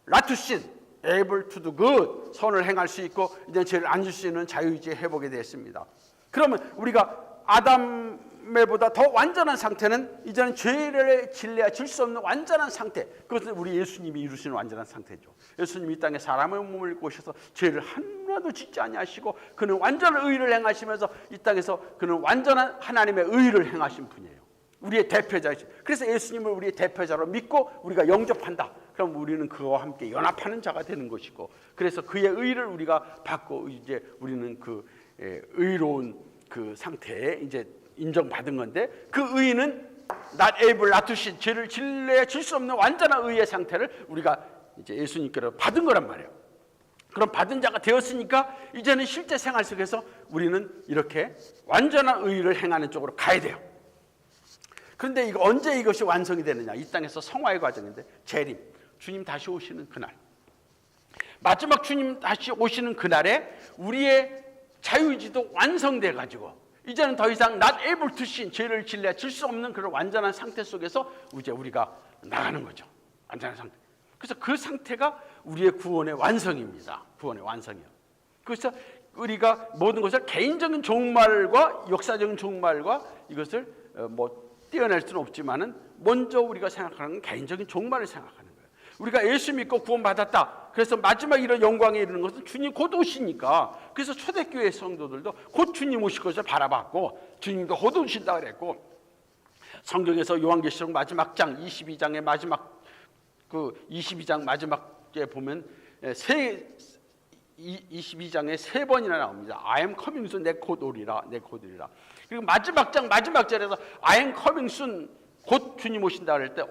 not to sin, able to do good, 선을 행할 수 있고 이제 죄를 안 질 수 있는 자유의지의 회복이 됐습니다. 그러면 우리가 아담에보다 더 완전한 상태는 이제는 죄를 질래야 질 수 없는 완전한 상태, 그것은 우리 예수님이 이루시는 완전한 상태죠. 예수님이 이 땅에 사람의 몸을 입고 오셔서 죄를 하나도 짓지 아니하시고 그는 완전한 의를 행하시면서 이 땅에서 그는 완전한 하나님의 의를 행하신 분이에요. 우리의 대표자이죠. 그래서 예수님을 우리의 대표자로 믿고 우리가 영접한다. 그럼 우리는 그와 함께 연합하는 자가 되는 것이고, 그래서 그의 의를 우리가 받고 이제 우리는 그 의로운 그 상태에 이제 인정받은 건데, 그 의는 not able not to sin, 죄를 질래야 질 수 없는 완전한 의의 상태를 우리가 이제 예수님께로 받은 거란 말이에요. 그럼 받은 자가 되었으니까 이제는 실제 생활 속에서 우리는 이렇게 완전한 의를 행하는 쪽으로 가야 돼요. 그런데 언제 이것이 완성이 되느냐? 이 땅에서 성화의 과정인데, 재림, 주님 다시 오시는 그날, 마지막 주님 다시 오시는 그날에 우리의 자유의지도 완성돼 가지고 이제는 더 이상 not able to sin, 죄를 질래야 질 수 없는 그런 완전한 상태 속에서 이제 우리가 나가는 거죠. 완전한 상태. 그래서 그 상태가 우리의 구원의 완성입니다. 구원의 완성이요. 그래서 우리가 모든 것을 개인적인 종말과 역사적인 종말과 이것을 떼어낼 수는 없지만은 먼저 우리가 생각하는 건 개인적인 종말을 생각하는 거예요. 우리가 예수 믿고 구원받았다. 그래서 마지막 이런 영광에 이르는 것은 주님 곧 오시니까, 그래서 초대교회 성도들도 곧 주님 오실 것을 바라봤고 주님도 곧 오신다 그랬고, 성경에서 요한계시록 마지막 장 22장의 마지막 22장 마지막에 보면 22장에 3번이나 나옵니다. I am coming soon, 내 곧 오리라, 내 곧 오리라. 그리고 마지막 장 마지막 절에서 I am coming soon, 곧 주님 오신다 그럴 때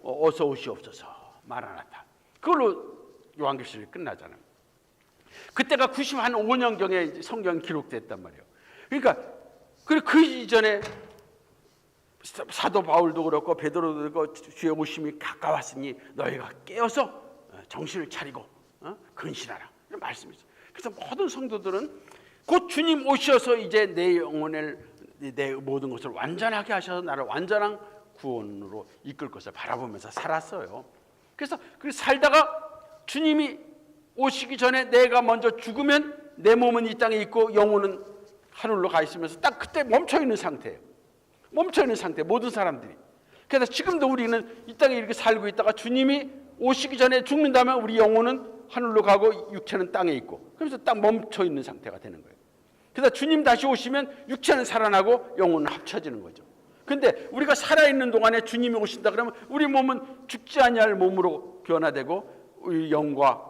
어서 오시옵소서, 마라나타. 그걸로 요한계시록이 끝나잖아요. 그때가 95년경에 성경이 기록됐단 말이에요. 그러니까 그 이전에 사도 바울도 그렇고 베드로도 그렇고 주의 오심이 가까웠으니 너희가 깨어서 정신을 차리고 근신하라, 이런 말씀이 있어요. 그래서 모든 성도들은 곧 주님 오셔서 이제 내 영혼을, 내 모든 것을 완전하게 하셔서 나를 완전한 구원으로 이끌 것을 바라보면서 살았어요. 그래서 살다가 주님이 오시기 전에 내가 먼저 죽으면 내 몸은 이 땅에 있고 영혼은 하늘로 가 있으면서 딱 그때 멈춰 있는 상태예요. 멈춰있는 상태, 모든 사람들이. 그래서 지금도 우리는 이 땅에 이렇게 살고 있다가 주님이 오시기 전에 죽는다면 우리 영혼은 하늘로 가고 육체는 땅에 있고, 그래서 딱 멈춰있는 상태가 되는 거예요. 그래서 주님 다시 오시면 육체는 살아나고 영혼은 합쳐지는 거죠. 근데 우리가 살아있는 동안에 주님이 오신다 그러면 우리 몸은 죽지 아니할 몸으로 변화되고 우리 영과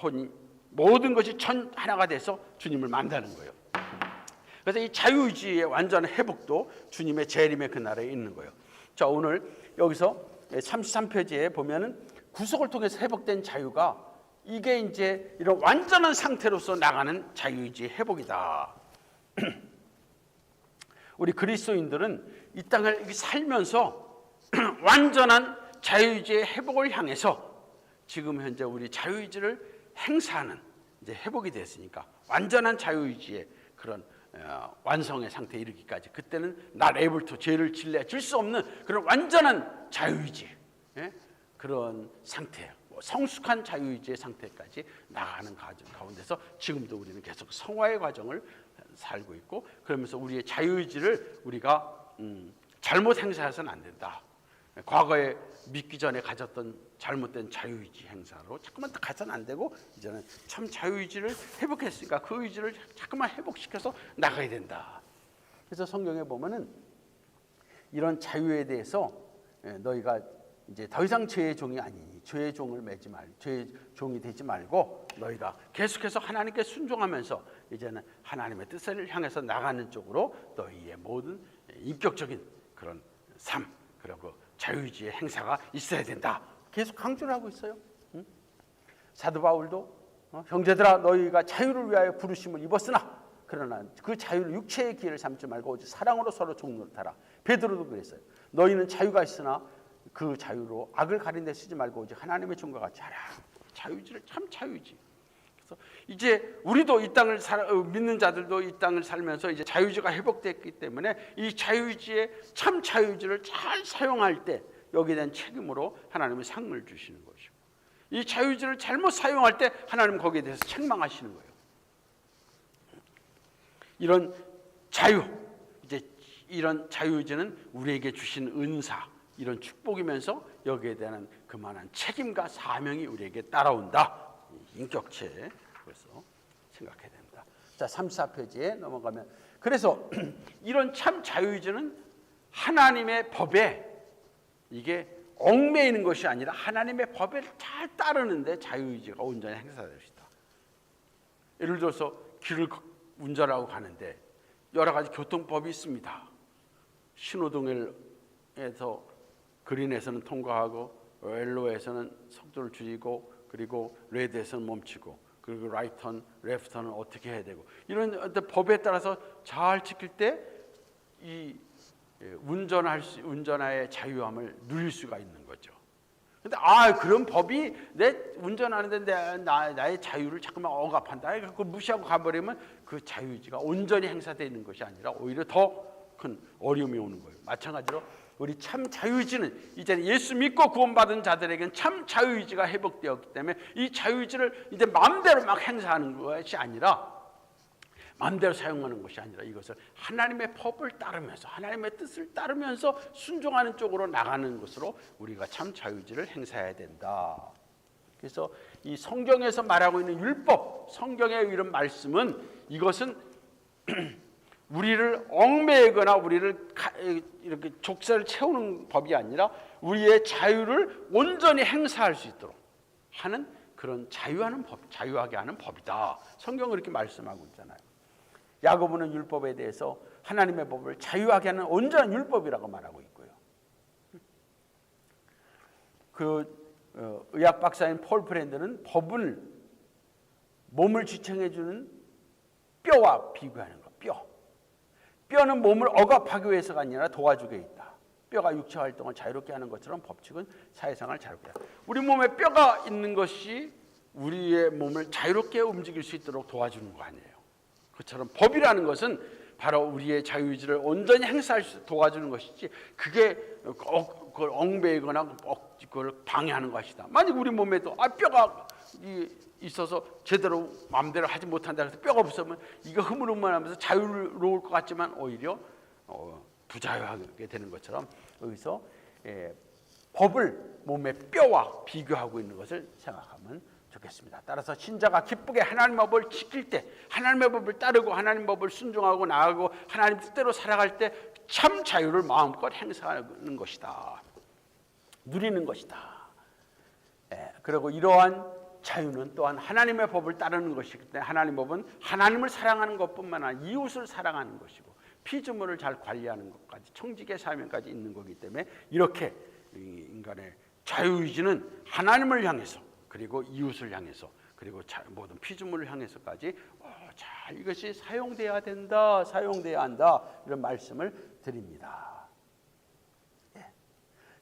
혼이 모든 것이 전 하나가 돼서 주님을 만나는 거예요. 그래서 이 자유의지의 완전한 회복도 주님의 재림의 그날에 있는 거예요. 자, 오늘 여기서 33페이지에 보면은 구속을 통해서 회복된 자유가 이게 이제 이런 완전한 상태로서 나가는 자유의지의 회복이다. 우리 그리스도인들은 이 땅을 살면서 완전한 자유의지의 회복을 향해서 지금 현재 우리 자유의지를 행사하는 이제 회복이 됐으니까 완전한 자유의지의 그런 완성의 상태에 이르기까지, 그때는 not able to, 죄를 질 수 없는 그런 완전한 자유의지, 그런 상태예요. 성숙한 자유의지의 상태까지 나가는 과정 가운데서 지금도 우리는 계속 성화의 과정을 살고 있고, 그러면서 우리의 자유의지를 우리가 잘못 행사해서는 안 된다. 과거에 믿기 전에 가졌던 잘못된 자유의지 행사로 자꾸만 가서는 안 되고, 이제는 참 자유의지를 회복했으니까 그 의지를 자꾸만 회복시켜서 나가야 된다. 그래서 성경에 보면은 이런 자유에 대해서 너희가 이제 더 이상 죄의 종이 아니니 죄의 종을 매지 말고, 죄의 종이 되지 말고 너희가 계속해서 하나님께 순종하면서 이제는 하나님의 뜻을 향해서 나가는 쪽으로 너희의 모든 인격적인 그런 삶, 그리고 자유의지의 행사가 있어야 된다. 계속 강조를 하고 있어요. 사도 바울도 형제들아 너희가 자유를 위하여 부르심을 입었으나 그러나 그 자유를 육체의 기회를 삼지 말고 오직 사랑으로 서로 종노릇하라. 베드로도 그랬어요. 너희는 자유가 있으나 그 자유로 악을 가린 데 쓰지 말고 오직 하나님의 종과 같이 하라. 자유의지를 참 자유의지. 그래서 이제 우리도 이 땅을 믿는 자들도 이 땅을 살면서 이제 자유의지가 회복됐기 때문에 이 자유의지의 참 자유의지를 잘 사용할 때 여기에 대한 책임으로 하나님은 상을 주시는 것이고, 이 자유의지를 잘못 사용할 때 하나님은 거기에 대해서 책망하시는 거예요. 이런 자유, 이제 이런 자유의지는 우리에게 주신 은사, 이런 축복이면서 여기에 대한 그만한 책임과 사명이 우리에게 따라온다. 인격체, 그래서 생각해야 됩니다. 자, 34페이지에 넘어가면, 그래서 이런 참 자유의지는 하나님의 법에 이게 얽매이는 것이 아니라 하나님의 법에 잘 따르는데 자유의지가 온전히 행사될 수 있다. 예를 들어서 길을 운전하고 가는데 여러 가지 교통법이 있습니다. 신호등에서 그린에서는 통과하고, 옐로에서는 속도를 줄이고, 그리고 레드에서는 멈추고, 그리고 라이트턴, 레프트턴은 어떻게 해야 되고, 이런 법에 따라서 잘 지킬 때 이 운전의 자유함을 누릴 수가 있는 거죠. 근데 그런 법이 내 운전하는데 나의 자유를 자꾸만 억압한다. 그걸 무시하고 가버리면 그 자유의지가 온전히 행사되는 것이 아니라 오히려 더 큰 어려움이 오는 거예요. 마찬가지로 우리 참 자유의지는 이제 예수 믿고 구원받은 자들에게는 참 자유의지가 회복되었기 때문에 이 자유의지를 이제 마음대로 막 행사하는 것이 아니라, 마음대로 사용하는 것이 아니라 이것을 하나님의 법을 따르면서 하나님의 뜻을 따르면서 순종하는 쪽으로 나가는 것으로 우리가 참 자유의지를 행사해야 된다. 그래서 이 성경에서 말하고 있는 율법, 성경의 이런 말씀은 이것은 우리를 얽매이거나 우리를 이렇게 족쇄를 채우는 법이 아니라 우리의 자유를 온전히 행사할 수 있도록 하는 그런 자유하는 법, 자유하게 하는 법이다. 성경은 이렇게 말씀하고 있잖아요. 야고보는 율법에 대해서 하나님의 법을 자유하게 하는 온전한 율법이라고 말하고 있고요. 의학 박사인 폴 프렌드는 법을 몸을 지탱해주는 뼈와 비교하는 거. 뼈는 몸을 억압하기 위해서가 아니라 도와주게 있다. 뼈가 육체 활동을 자유롭게 하는 것처럼 법칙은 사회생활을 자유롭게 한다. 우리 몸에 뼈가 있는 것이 우리의 몸을 자유롭게 움직일 수 있도록 도와주는 거 아니에요. 그처럼 법이라는 것은 바로 우리의 자유의지를 온전히 행사할 수 도와주는 것이지, 그게 그걸 얽매이거나 그걸 방해하는 것이다. 만약 우리 몸에도 뼈가 있어서 제대로 마음대로 하지 못한다 해서 뼈가 없으면 이거 흐물흐물하면서 자유로울 것 같지만 오히려 부자유하게 되는 것처럼 여기서 법을 몸의 뼈와 비교하고 있는 것을 생각하면 좋겠습니다. 따라서 신자가 기쁘게 하나님의 법을 지킬 때, 하나님의 법을 따르고 하나님의 법을 순종하고 나아가고 하나님 뜻대로 살아갈 때 참 자유를 마음껏 행사하는 것이다. 누리는 것이다. 그리고 이러한 자유는 또한 하나님의 법을 따르는 것이기 때문에 하나님의 법은 하나님을 사랑하는 것뿐만 아니라 이웃을 사랑하는 것이고 피조물을 잘 관리하는 것까지 청지기의 사명까지 있는 거기 때문에 이렇게 인간의 자유의지는 하나님을 향해서 그리고 이웃을 향해서 그리고 모든 피조물을 향해서까지 잘 이것이 사용돼야 된다, 사용돼야 한다 이런 말씀을 드립니다.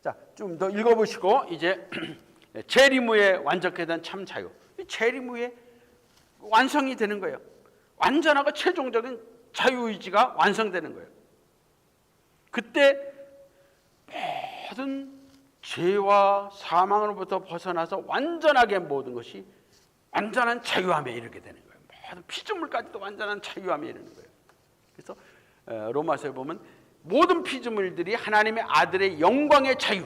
자, 좀 더 읽어보시고 이제 재림 후에 완전케 된 참 자유. 재림 후에 완성이 되는 거예요. 완전하고 최종적인 자유의지가 완성되는 거예요. 그때 모든 죄와 사망으로부터 벗어나서 완전하게 모든 것이 완전한 자유함에 이르게 되는 거예요. 모든 피조물까지도 완전한 자유함에 이르는 거예요. 그래서 로마서에 보면 모든 피조물들이 하나님의 아들의 영광의 자유,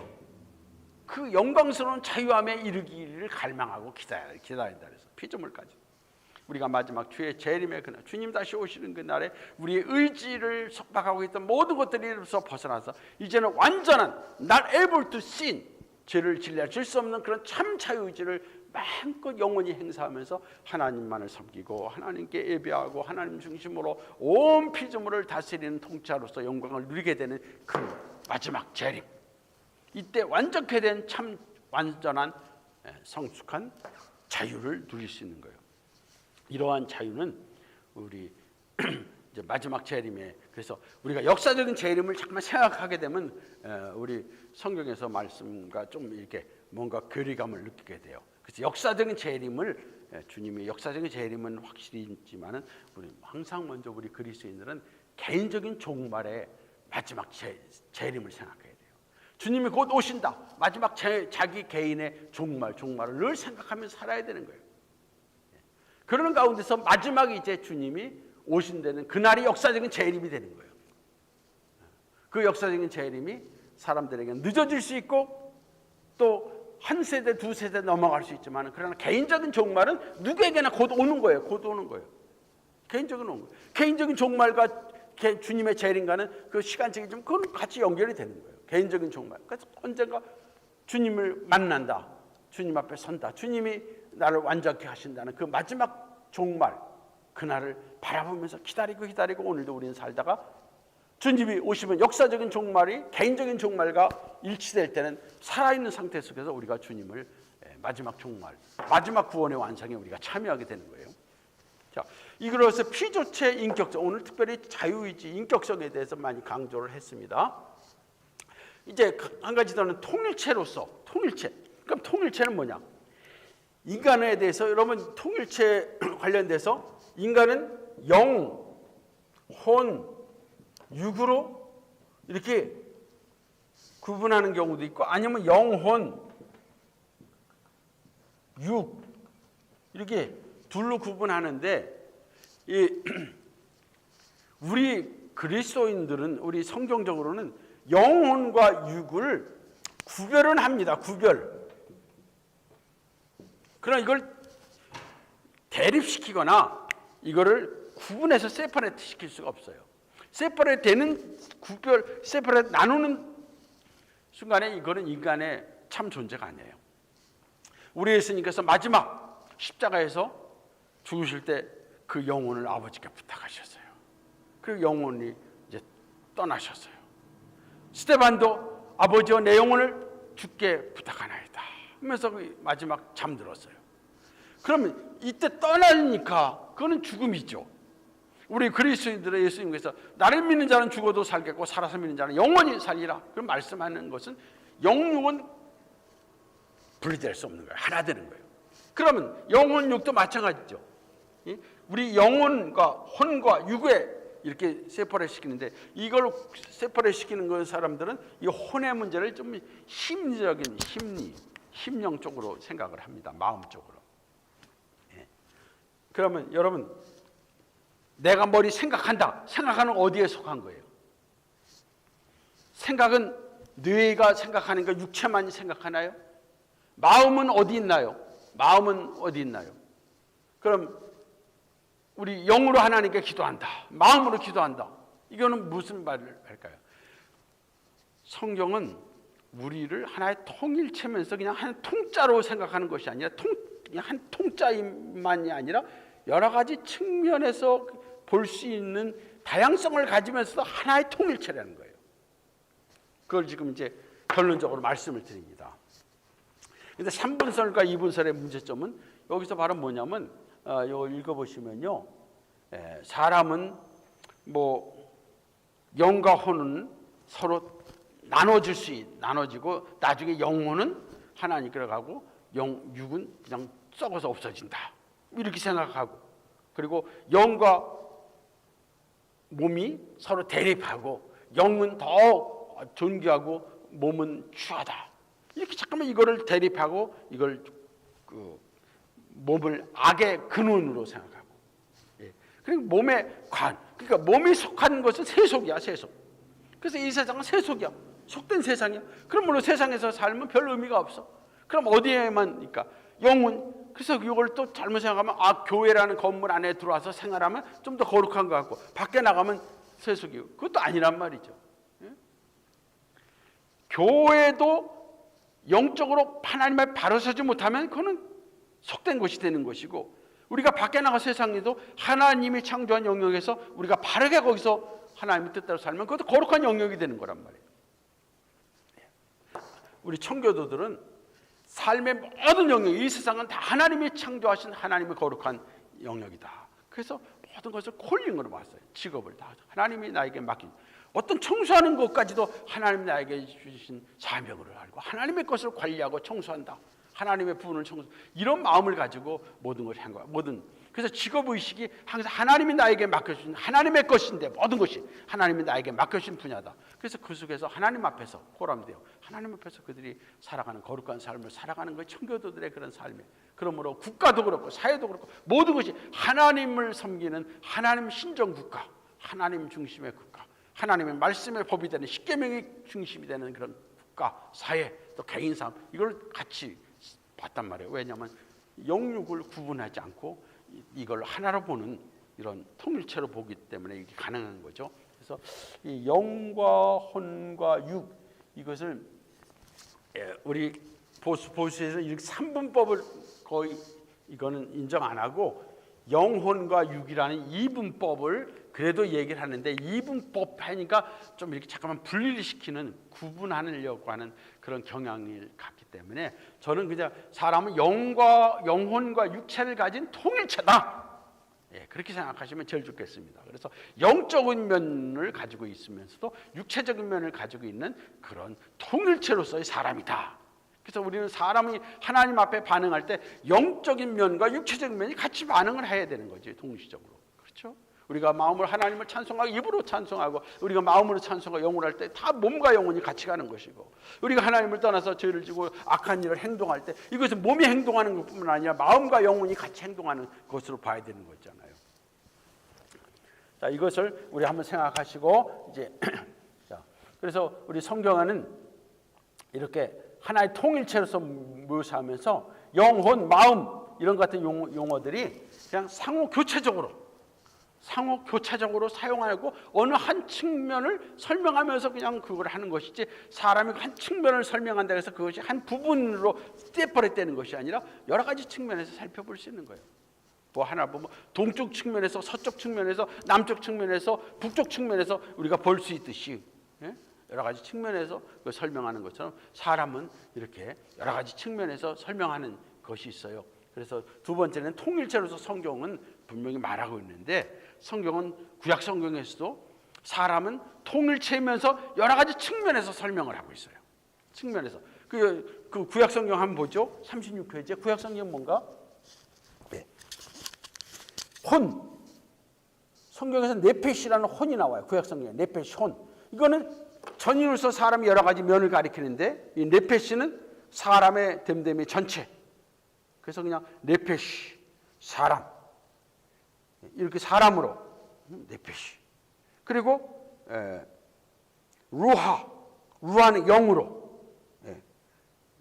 그 영광스러운 자유함에 이르기를 갈망하고 기다린다 그래서 피조물까지. 우리가 마지막 주의 재림의 그날, 주님 다시 오시는 그날에 우리의 의지를 속박하고 있던 모든 것들에서 벗어나서 이제는 완전한 not able to sin, 죄를 질 수 없는 그런 참 자유의지를 마음껏 영원히 행사하면서 하나님만을 섬기고 하나님께 예배하고 하나님 중심으로 온 피조물을 다스리는 통치자로서 영광을 누리게 되는 그 마지막 재림, 이때 완전케 된 참 완전한 성숙한 자유를 누릴 수 있는 거예요. 이러한 자유는 우리 이제 마지막 재림에, 그래서 우리가 역사적인 재림을 잠깐만 생각하게 되면 우리 성경에서 말씀과 좀 이렇게 뭔가 괴리감을 느끼게 돼요. 그래서 역사적인 재림을, 주님의 역사적인 재림은 확실히 있지만은 우리 항상 먼저 우리 그리스도인들은 개인적인 종말의 마지막 재림을 생각해야 돼요. 주님이 곧 오신다. 마지막 자기 개인의 종말을 늘 생각하면서 살아야 되는 거예요. 그러는 가운데서 마지막에 이제 주님이 오신다는 그날이 역사적인 재림이 되는 거예요. 그 역사적인 재림이 사람들에게 늦어질 수 있고 또 한 세대, 두 세대 넘어갈 수 있지만 그러나 개인적인 종말은 누구에게나 곧 오는 거예요. 곧 오는 거예요. 개인적인 오는 거예요. 개인적인 종말과 주님의 재림과는 그 시간적인 좀 그건 같이 연결이 되는 거예요. 개인적인 종말. 그래서 언젠가 주님을 만난다. 주님 앞에 선다. 주님이 나를 완전케 하신다는 그 마지막 종말, 그날을 바라보면서 기다리고 오늘도 우리는 살다가 주님이 오시면 역사적인 종말이 개인적인 종말과 일치될 때는 살아있는 상태 속에서 우리가 주님을 마지막 종말, 마지막 구원의 완성에 우리가 참여하게 되는 거예요. 자, 이것을 피조체 인격적, 오늘 특별히 자유의지 인격성에 대해서 많이 강조를 했습니다. 이제 한 가지 더는 통일체로서, 통일체. 그럼 통일체는 뭐냐? 인간에 대해서 여러분 통일체 관련돼서 인간은 영, 혼, 육으로 이렇게 구분하는 경우도 있고 아니면 영혼, 육 이렇게 둘로 구분하는데 우리 그리스도인들은 우리 성경적으로는 영혼과 육을 구별은 합니다. 구별. 그러나 이걸 대립시키거나 이거를 구분해서 세퍼레이트 시킬 수가 없어요. 세퍼레이트 되는 세퍼레이트 나누는 순간에 이거는 인간의 참 존재가 아니에요. 우리 예수님께서 마지막 십자가에서 죽으실 때 그 영혼을 아버지께 부탁하셨어요. 그 영혼이 이제 떠나셨어요. 스데반도 아버지와 내 영혼을 주께 부탁하나이다 하면서 마지막 잠들었어요. 그러면 이때 떠나니까 그거는 죽음이죠. 우리 그리스도인들의 예수님께서 나를 믿는 자는 죽어도 살겠고 살아서 믿는 자는 영원히 살리라 그런 말씀하는 것은 영육은 분리될 수 없는 거예요. 하나 되는 거예요. 그러면 영혼 육도 마찬가지죠. 우리 영혼과 혼과 육에 이렇게 세퍼레이트 시키는데 이걸 세퍼레이트 시키는 그 사람들은 이 혼의 문제를 좀 심리적인 심령 쪽으로 생각을 합니다. 마음 쪽으로. 그러면 여러분 내가 머리 생각한다. 생각하는 어디에 속한 거예요? 생각은 뇌가 생각하는 거 육체만 생각하나요? 마음은 어디 있나요? 마음은 어디 있나요? 그럼 우리 영으로 하나님께 기도한다, 마음으로 기도한다, 이거는 무슨 말을 할까요? 성경은 우리를 하나의 통일체면서 그냥 한 통짜로 생각하는 것이 아니라 그냥 한 통짜만이 아니라 여러 가지 측면에서 볼 수 있는 다양성을 가지면서도 하나의 통일체라는 거예요. 그걸 지금 이제 결론적으로 말씀을 드립니다. 근데 3분설과 2분설의 문제점은 여기서 바로 뭐냐면, 이거 읽어보시면요, 사람은 뭐 영과 혼은 서로 나눠지고 나중에 영혼은 하나님께로 가고 육은 그냥 썩어서 없어진다, 이렇게 생각하고, 그리고 영과 몸이 서로 대립하고 영은 더 존귀하고 몸은 추하다, 이렇게 잠깐만 이거를 대립하고 이걸 몸을 악의 근원으로 생각하고, 그리고 몸의 그러니까 몸이 속한 것은 세속이야, 세속. 그래서 이 세상은 세속이야, 속된 세상이야. 그럼 물론 세상에서 살면 별 의미가 없어. 그럼 어디에만, 그러니까 영혼. 그래서 이걸 또 잘못 생각하면 교회라는 건물 안에 들어와서 생활하면 좀 더 거룩한 것 같고, 밖에 나가면 세속이고, 그것도 아니란 말이죠. 교회도 영적으로 하나님을 바로 서지 못하면 그거는 속된 것이 되는 것이고, 우리가 밖에 나가 세상에도 하나님이 창조한 영역에서 우리가 바르게 거기서 하나님의 뜻대로 살면 그것도 거룩한 영역이 되는 거란 말이에요. 우리 청교도들은 삶의 모든 영역, 이 세상은 다 하나님이 창조하신 하나님의 거룩한 영역이다. 그래서 모든 것을 콜링으로 봤어요. 직업을 다 하나님이 나에게 맡긴, 어떤 청소하는 것까지도 하나님이 나에게 주신 사명으로 알고 하나님의 것을 관리하고 청소한다, 하나님의 부분을 청소, 이런 마음을 가지고 모든 것을 한 거야. 그래서 직업의식이 항상 하나님이 나에게 맡겨주신 하나님의 것인데, 모든 것이 하나님이 나에게 맡겨주신 분야다. 그래서 그 속에서 하나님 앞에서 포럼되어 하나님 앞에서 그들이 살아가는 거룩한 삶을 살아가는 것이 청교도들의 그런 삶이에요. 그러므로 국가도 그렇고 사회도 그렇고 모든 것이 하나님을 섬기는 하나님 신정국가, 하나님 중심의 국가, 하나님의 말씀의 법이 되는 십계명이 중심이 되는 그런 국가, 사회, 또 개인 삶, 이걸 같이 봤단 말이에요. 왜냐하면 영육을 구분하지 않고 이걸 하나로 보는 이런 통일체로 보기 때문에 이게 가능한 거죠. 그래서 이 영과 혼과 육, 이것을 우리 보수에서 이렇게 3분법을 거의 이거는 인정 안 하고 영혼과 육이라는 2분법을 그래도 얘기를 하는데, 2분법 하니까 좀 이렇게 잠깐만 분리를 시키는, 구분하려고 하는 그런 경향을 갖기 때문에 저는 그냥 사람은 영혼과 육체를 가진 통일체다, 그렇게 생각하시면 제일 좋겠습니다. 그래서 영적인 면을 가지고 있으면서도 육체적인 면을 가지고 있는 그런 통일체로서의 사람이다. 그래서 우리는 사람이 하나님 앞에 반응할 때 영적인 면과 육체적인 면이 같이 반응을 해야 되는 거지, 동시적으로. 그렇죠? 우리가 마음으로 하나님을 찬송하고 입으로 찬송하고, 우리가 마음으로 찬송하고 영으로 할 때 다 몸과 영혼이 같이 가는 것이고, 우리가 하나님을 떠나서 죄를 지고 악한 일을 행동할 때 이것은 몸이 행동하는 것뿐만 아니라 마음과 영혼이 같이 행동하는 것으로 봐야 되는 거잖아요. 자, 이것을 우리 한번 생각하시고 이제 자, 그래서 우리 성경에는 이렇게 하나의 통일체로서 묘사하면서 영혼, 마음 이런 같은 용어들이 그냥 상호 교차적으로 사용하고 어느 한 측면을 설명하면서 그냥 그걸 하는 것이지, 사람이 한 측면을 설명한다 해서 그것이 한 부분으로 떼버렸다는 것이 아니라 여러 가지 측면에서 살펴볼 수 있는 거예요. 뭐 하나 보면 동쪽 측면에서, 서쪽 측면에서, 남쪽 측면에서, 북쪽 측면에서 우리가 볼 수 있듯이, 여러 가지 측면에서 설명하는 것처럼 사람은 이렇게 여러 가지 측면에서 설명하는 것이 있어요. 그래서 두 번째는 통일체로서 성경은 분명히 말하고 있는데, 성경은 구약 성경에서도 사람은 통일체면서 여러 가지 측면에서 설명을 하고 있어요. 측면에서 그 구약 성경 한번 보죠. 36페이지 구약 성경 뭔가? 네. 혼. 성경에서 네페시라는 혼이 나와요. 구약 성경에 네페시, 혼. 이거는 전인으로서 사람이 여러 가지 면을 가리키는데, 이 네페시는 사람의 됨됨이 전체. 그래서 그냥 네페시, 사람, 이렇게 사람으로 네페시. 그리고 루하, 루아는 영으로, 예,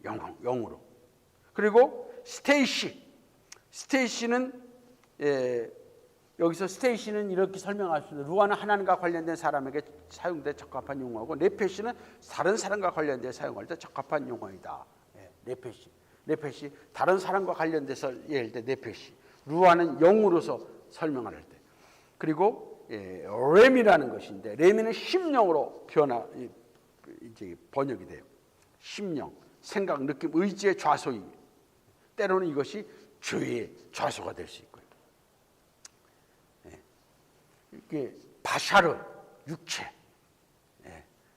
영으로. 그리고 스테이시는 여기서 스테이시는 이렇게 설명하십니다. 루아는 하나님과 관련된 사람에게 사용돼 적합한 용어고, 네페시는 다른 사람과 관련돼 사용할 때 적합한 용어이다. 예, 네페시 다른 사람과 관련돼서 얘기할 때 네페시. 루아는 영으로서 설명을 할 때. 그리고 렘이라는 것인데, 렘이는 심령으로 이제 번역이 돼요. 심령, 생각, 느낌, 의지의 좌소이. 때로는 이것이 죄의 좌소가 될 수 있고요. 이게 바샤르, 육체,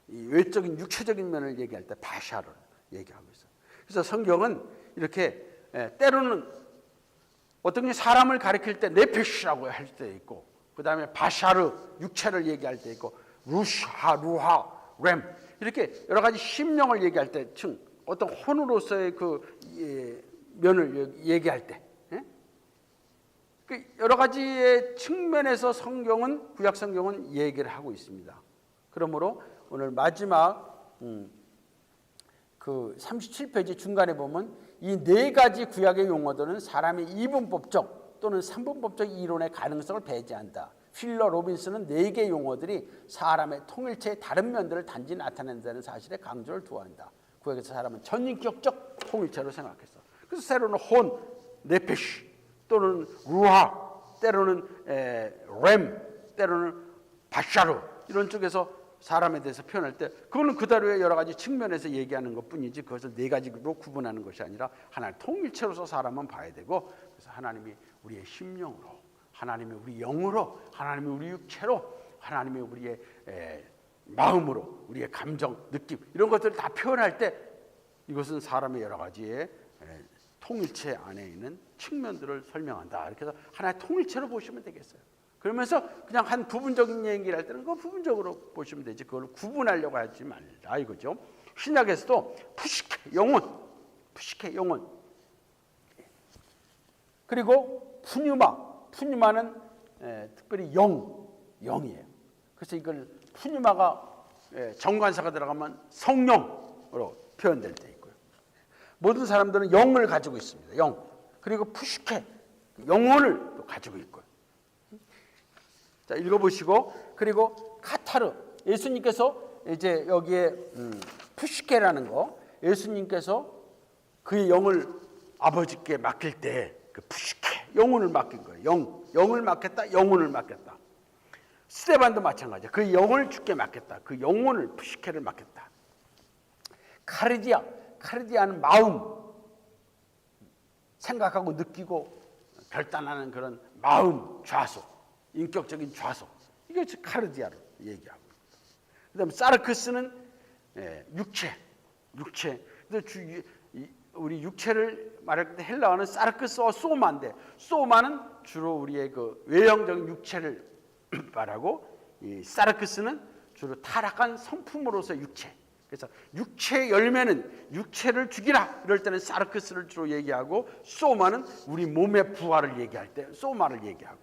이 외적인 육체적인 면을 얘기할 때 바샤르를 얘기하고 있어요. 그래서 성경은 이렇게 때로는 어떤 사람을 가리킬 때 네페시라고 할 때 있고, 그 다음에 바샤르, 육체를 얘기할 때 있고, 루하, 렘, 이렇게 여러 가지 심령을 얘기할 때, 어떤 혼으로서의 그 면을 얘기할 때, 여러 가지의 측면에서 구약 성경은 얘기를 하고 있습니다. 그러므로 오늘 마지막 그 37페이지 중간에 보면 이 네 가지 구약의 용어들은 사람의 이분법적 또는 삼분법적 이론의 가능성을 배제한다. 필러 로빈스는 네 개의 용어들이 사람의 통일체의 다른 면들을 단지 나타낸다는 사실에 강조를 두어한다. 구약에서 사람은 전인격적 통일체로 생각했어. 그래서 때로는 혼, 네페시, 또는 루하, 때로는 렘, 때로는 바샤르, 이런 쪽에서 사람에 대해서 표현할 때 그거는 그대로의 여러 가지 측면에서 얘기하는 것뿐이지, 그것을 네 가지로 구분하는 것이 아니라 하나의 통일체로서 사람은 봐야 되고, 그래서 하나님이 우리의 심령으로, 하나님이 우리 영으로, 하나님이 우리 육체로, 하나님이 우리의 마음으로, 우리의 감정, 느낌, 이런 것들을 다 표현할 때 이것은 사람의 여러 가지의 통일체 안에 있는 측면들을 설명한다. 이렇게 해서 하나의 통일체로 보시면 되겠어요. 그러면서 그냥 한 부분적인 얘기를 할 때는 그 부분적으로 보시면 되지, 그걸 구분하려고 하지 말라 이거죠. 신약에서도 푸시케, 영혼. 그리고 푸뉴마는 특별히 영이에요. 그래서 이걸 푸뉴마가 정관사가 들어가면 성령으로 표현될 때 있고요. 모든 사람들은 영을 가지고 있습니다. 영. 그리고 푸시케, 영혼을 또 가지고 있고요. 자, 읽어보시고, 그리고 카타르, 예수님께서 이제 여기에 푸시케라는 거, 예수님께서 그의 영을 아버지께 맡길 때 그 푸시케, 영혼을 맡긴 거예요. 영을 맡겼다, 영혼을 맡겼다. 스데반도 마찬가지야. 그 영을 주께 맡겼다. 그 영혼을, 푸시케를 맡겼다. 카르디아는 마음, 생각하고 느끼고 결단하는 그런 마음, 좌소, 인격적인 좌소. 이게 카르디아를 얘기하고. 그다음에 사르크스는 육체. 근데 우리 육체를 말할 때 헬라어는 사르크스와 소마인데, 소마는 주로 우리의 그 외형적인 육체를 말하고, 이 사르크스는 주로 타락한 성품으로서 육체. 그래서 육체의 열매는 육체를 죽이라 이럴 때는 사르크스를 주로 얘기하고, 소마는 우리 몸의 부활을 얘기할 때 소마를 얘기하고.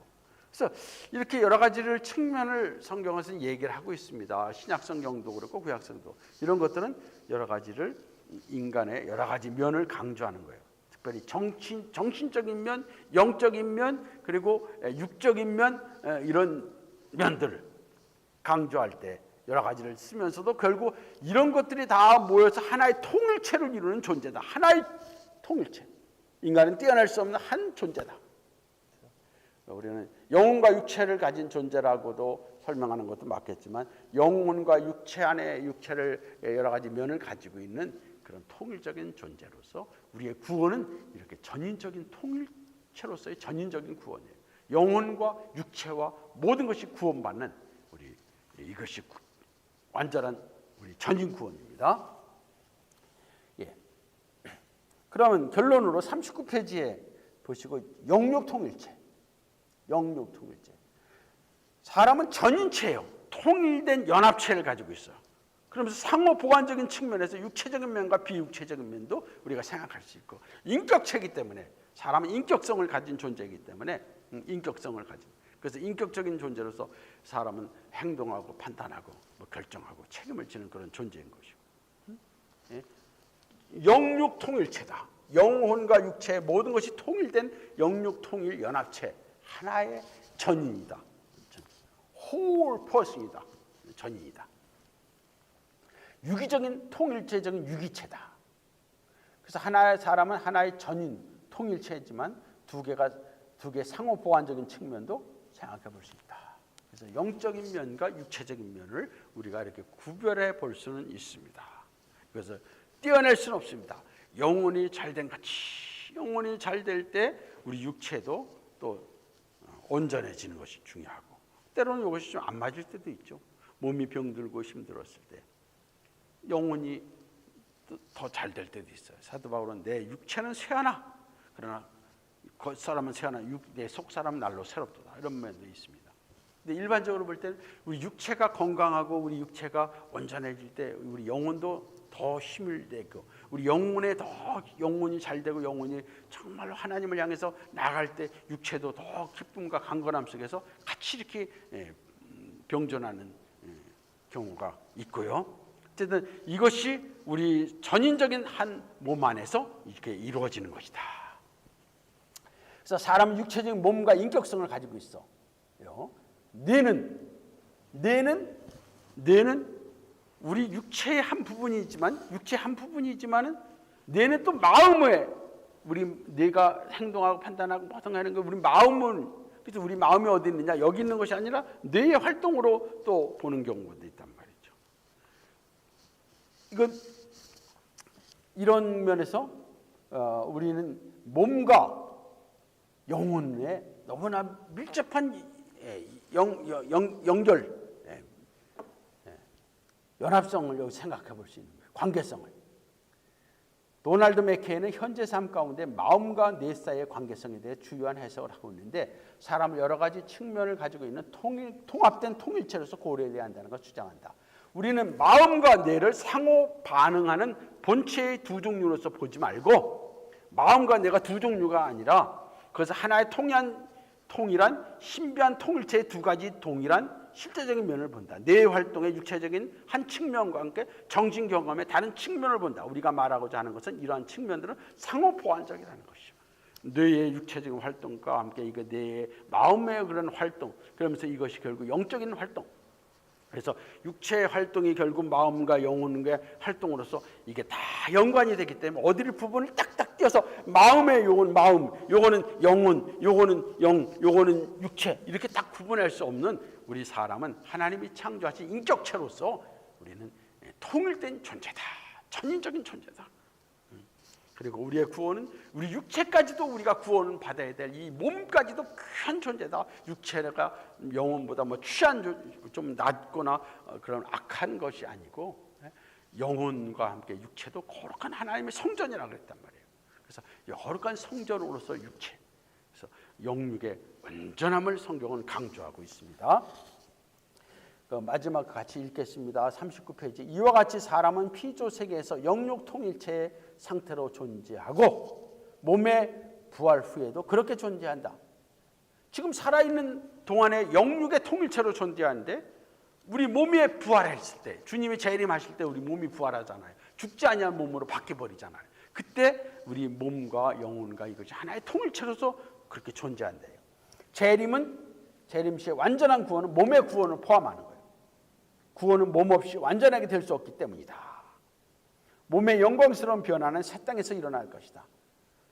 그래서 이렇게 여러 가지를 측면을 성경에서는 얘기를 하고 있습니다. 신약 성경도 그렇고 구약 성경도. 이런 것들은 여러 가지를 인간의 여러 가지 면을 강조하는 거예요. 특별히 정신적인 면, 영적인 면, 그리고 육적인 면, 이런 면들을 강조할 때 여러 가지를 쓰면서도 결국 이런 것들이 다 모여서 하나의 통일체를 이루는 존재다. 하나의 통일체. 인간은 떼어낼 수 없는 한 존재다. 우리는 영혼과 육체를 가진 존재라고도 설명하는 것도 맞겠지만, 영혼과 육체 안에 육체를 여러 가지 면을 가지고 있는 그런 통일적인 존재로서 우리의 구원은 이렇게 전인적인 통일체로서의 전인적인 구원이에요. 영혼과 육체와 모든 것이 구원받는 이것이 완전한 우리 전인 구원입니다. 예. 그러면 결론으로 39페이지에 보시고, 영육 통일체. 사람은 전인체예요. 통일된 연합체를 가지고 있어요. 그러면서 상호 보완적인 측면에서 육체적인 면과 비육체적인 면도 우리가 생각할 수 있고, 인격체이기 때문에 사람은 인격성을 가진 존재이기 때문에 그래서 인격적인 존재로서 사람은 행동하고 판단하고 결정하고 책임을 지는 그런 존재인 것이고, 영육 통일체다. 영혼과 육체의 모든 것이 통일된 영육 통일 연합체, 하나의 전인이다. whole person이다. 전인이다. 유기적인 통일체적인 유기체다. 그래서 하나의 사람은 하나의 전인 통일체지만 두 개 상호 보완적인 측면도 생각해 볼 수 있다. 그래서 영적인 면과 육체적인 면을 우리가 이렇게 구별해 볼 수는 있습니다. 그래서 떼어낼 수는 없습니다. 영혼이 잘된 같이 영혼이 잘 될 때 우리 육체도 또 온전해지는 것이 중요하고, 때로는 이것이 좀 안 맞을 때도 있죠. 몸이 병들고 힘들었을 때 영혼이 더 잘 될 때도 있어요. 사도 바울은 내 육체는 쇠하나 그러나 겉사람은 쇠하나 내 속사람은 날로 새롭도다, 이런 면도 있습니다. 근데 일반적으로 볼 때는 우리 육체가 건강하고 우리 육체가 온전해질 때 우리 영혼도 더 힘을 내고 우리 영혼에 더 영혼이 잘 되고 영혼이 정말로 하나님을 향해서 나갈 때 육체도 더 기쁨과 강건함 속에서 같이 이렇게 병존하는 경우가 있고요. 어쨌든 이것이 우리 전인적인 한 몸 안에서 이렇게 이루어지는 것이다. 그래서 사람은 육체적인 몸과 인격성을 가지고 있어. 뇌는 우리 육체의 한 부분이지만 뇌는 또 마음에 우리 뇌가 행동하고 판단하고 모든 하는 거 우리 마음은, 그래서 우리 마음이 어디 있느냐, 여기 있는 것이 아니라 뇌의 활동으로 또 보는 경우도 있단 말이죠. 이건 이런 면에서 우리는 몸과 영혼에 너무나 밀접한 연결, 연합성을 여기 생각해 볼 수 있는 거예요. 관계성을. 도널드 맥케이는 현재 삶 가운데 마음과 뇌 사이의 관계성에 대해 주요한 해석을 하고 있는데, 사람은 여러 가지 측면을 가지고 있는 통합된 통일체로서 고려해야 한다는 것을 주장한다. 우리는 마음과 뇌를 상호 반응하는 본체의 두 종류로서 보지 말고, 마음과 뇌가 두 종류가 아니라 그래서 하나의 통일한 신비한 통일체의 두 가지 동일한 실제적인 면을 본다. 뇌 활동의 육체적인 한 측면과 함께 정신 경험의 다른 측면을 본다. 우리가 말하고자 하는 것은 이러한 측면들은 상호 보완적이라는 것이죠. 뇌의 육체적인 활동과 함께 이거 뇌의 마음의 그런 활동, 그러면서 이것이 결국 영적인 활동. 그래서 육체의 활동이 결국 마음과 영혼의 활동으로서 이게 다 연관이 되기 때문에 어디를 부분을 딱딱 띄어서 마음의 요건 마음, 요거는 영혼, 요거는 영, 요거는 육체, 이렇게 딱 구분할 수 없는 우리 사람은 하나님이 창조하신 인격체로서 우리는 통일된 존재다. 전인적인 존재다. 그리고 우리의 구원은 우리 육체까지도 우리가 구원을 받아야 될 이 몸까지도 큰 존재다. 육체가 영혼보다 뭐 취한 좀 낮거나 그런 악한 것이 아니고 영혼과 함께 육체도 거룩한 하나님의 성전이라고 그랬단 말이에요. 그래서 거룩한 성전으로서 육체, 그래서 영육의 온전함을 성경은 강조하고 있습니다. 마지막 같이 읽겠습니다. 39페이지. 이와 같이 사람은 피조 세계에서 영육 통일체의 상태로 존재하고 몸의 부활 후에도 그렇게 존재한다. 지금 살아있는 동안에 영육의 통일체로 존재하는데, 우리 몸이 부활했을 때, 주님이 재림하실 때 우리 몸이 부활하잖아요. 죽지 아니한 몸으로 바뀌어버리잖아요. 그때 우리 몸과 영혼과 이것이 하나의 통일체로서 그렇게 존재한대요. 재림 시의 완전한 구원은 몸의 구원을 포함하는 거예요. 구원은 몸 없이 완전하게 될 수 없기 때문이다. 몸의 영광스러운 변화는 새 땅에서 일어날 것이다.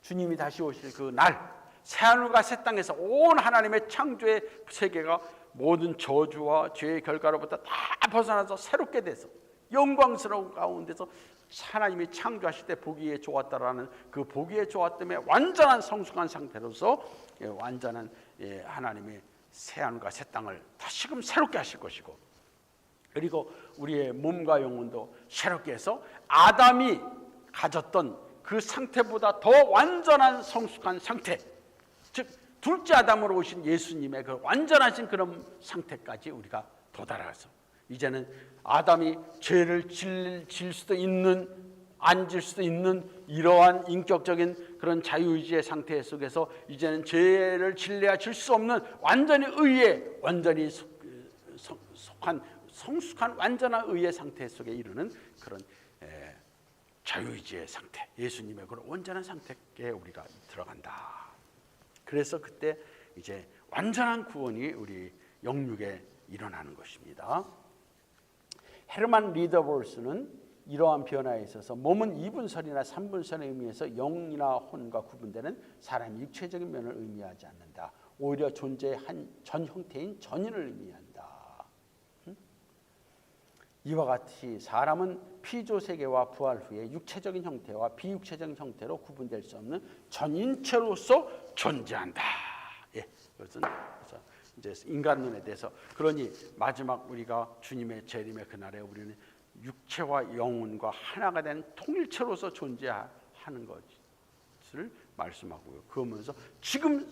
주님이 다시 오실 그 날, 새하늘과 새 땅에서 온 하나님의 창조의 세계가 모든 저주와 죄의 결과로부터 다 벗어나서 새롭게 돼서 영광스러운 가운데서 하나님이 창조하실 때 보기에 좋았다라는 그 보기에 좋았음에 완전한 성숙한 상태로서 완전한 하나님의 새하늘과 새 땅을 다시금 새롭게 하실 것이고, 그리고 우리의 몸과 영혼도 새롭게 해서 아담이 가졌던 그 상태보다 더 완전한 성숙한 상태, 즉 둘째 아담으로 오신 예수님의 그 완전하신 그런 상태까지 우리가 도달해서 이제는 아담이 죄를 질 수도 있는, 안 질 수도 있는 이러한 인격적인 그런 자유의지의 상태 속에서 이제는 죄를 질래야 질 수 없는 완전히 의에 완전히 속한 성숙한 완전한 의의 상태 속에 이르는 그런 자유의지의 상태, 예수님의 그런 온전한 상태에 우리가 들어간다. 그래서 그때 이제 완전한 구원이 우리 영육에 일어나는 것입니다. 헤르만 리더볼스는 이러한 변화에 있어서 몸은 2분선이나 3분선에 의미해서 영이나 혼과 구분되는 사람의 육체적인 면을 의미하지 않는다. 오히려 존재의 한 전 형태인 전인을 의미한다. 이와 같이 사람은 피조 세계와 부활 후에 육체적인 형태와 비육체적인 형태로 구분될 수 없는 전인체로서 존재한다. 예, 그래서 이제 인간론에 대해서 그러니 마지막 우리가 주님의 재림의 그날에 우리는 육체와 영혼과 하나가 된 통일체로서 존재하는 것을 말씀하고요. 그러면서 지금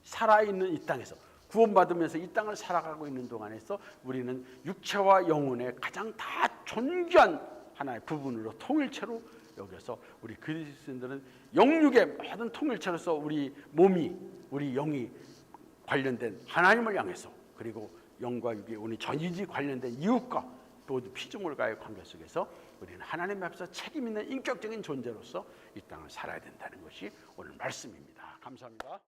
살아있는 이 땅에서 구원받으면서 이 땅을 살아가고 있는 동안에서 우리는 육체와 영혼의 가장 다 존귀한 하나의 부분으로 통일체로 여겨서 우리 그리스도인들은 영육의 모든 통일체로서 우리 몸이 우리 영이 관련된 하나님을 향해서 그리고 영과 육이 우리 전이지 관련된 이웃과 모두 피조물과의 관계 속에서 우리는 하나님 앞에서 책임 있는 인격적인 존재로서 이 땅을 살아야 된다는 것이 오늘 말씀입니다. 감사합니다.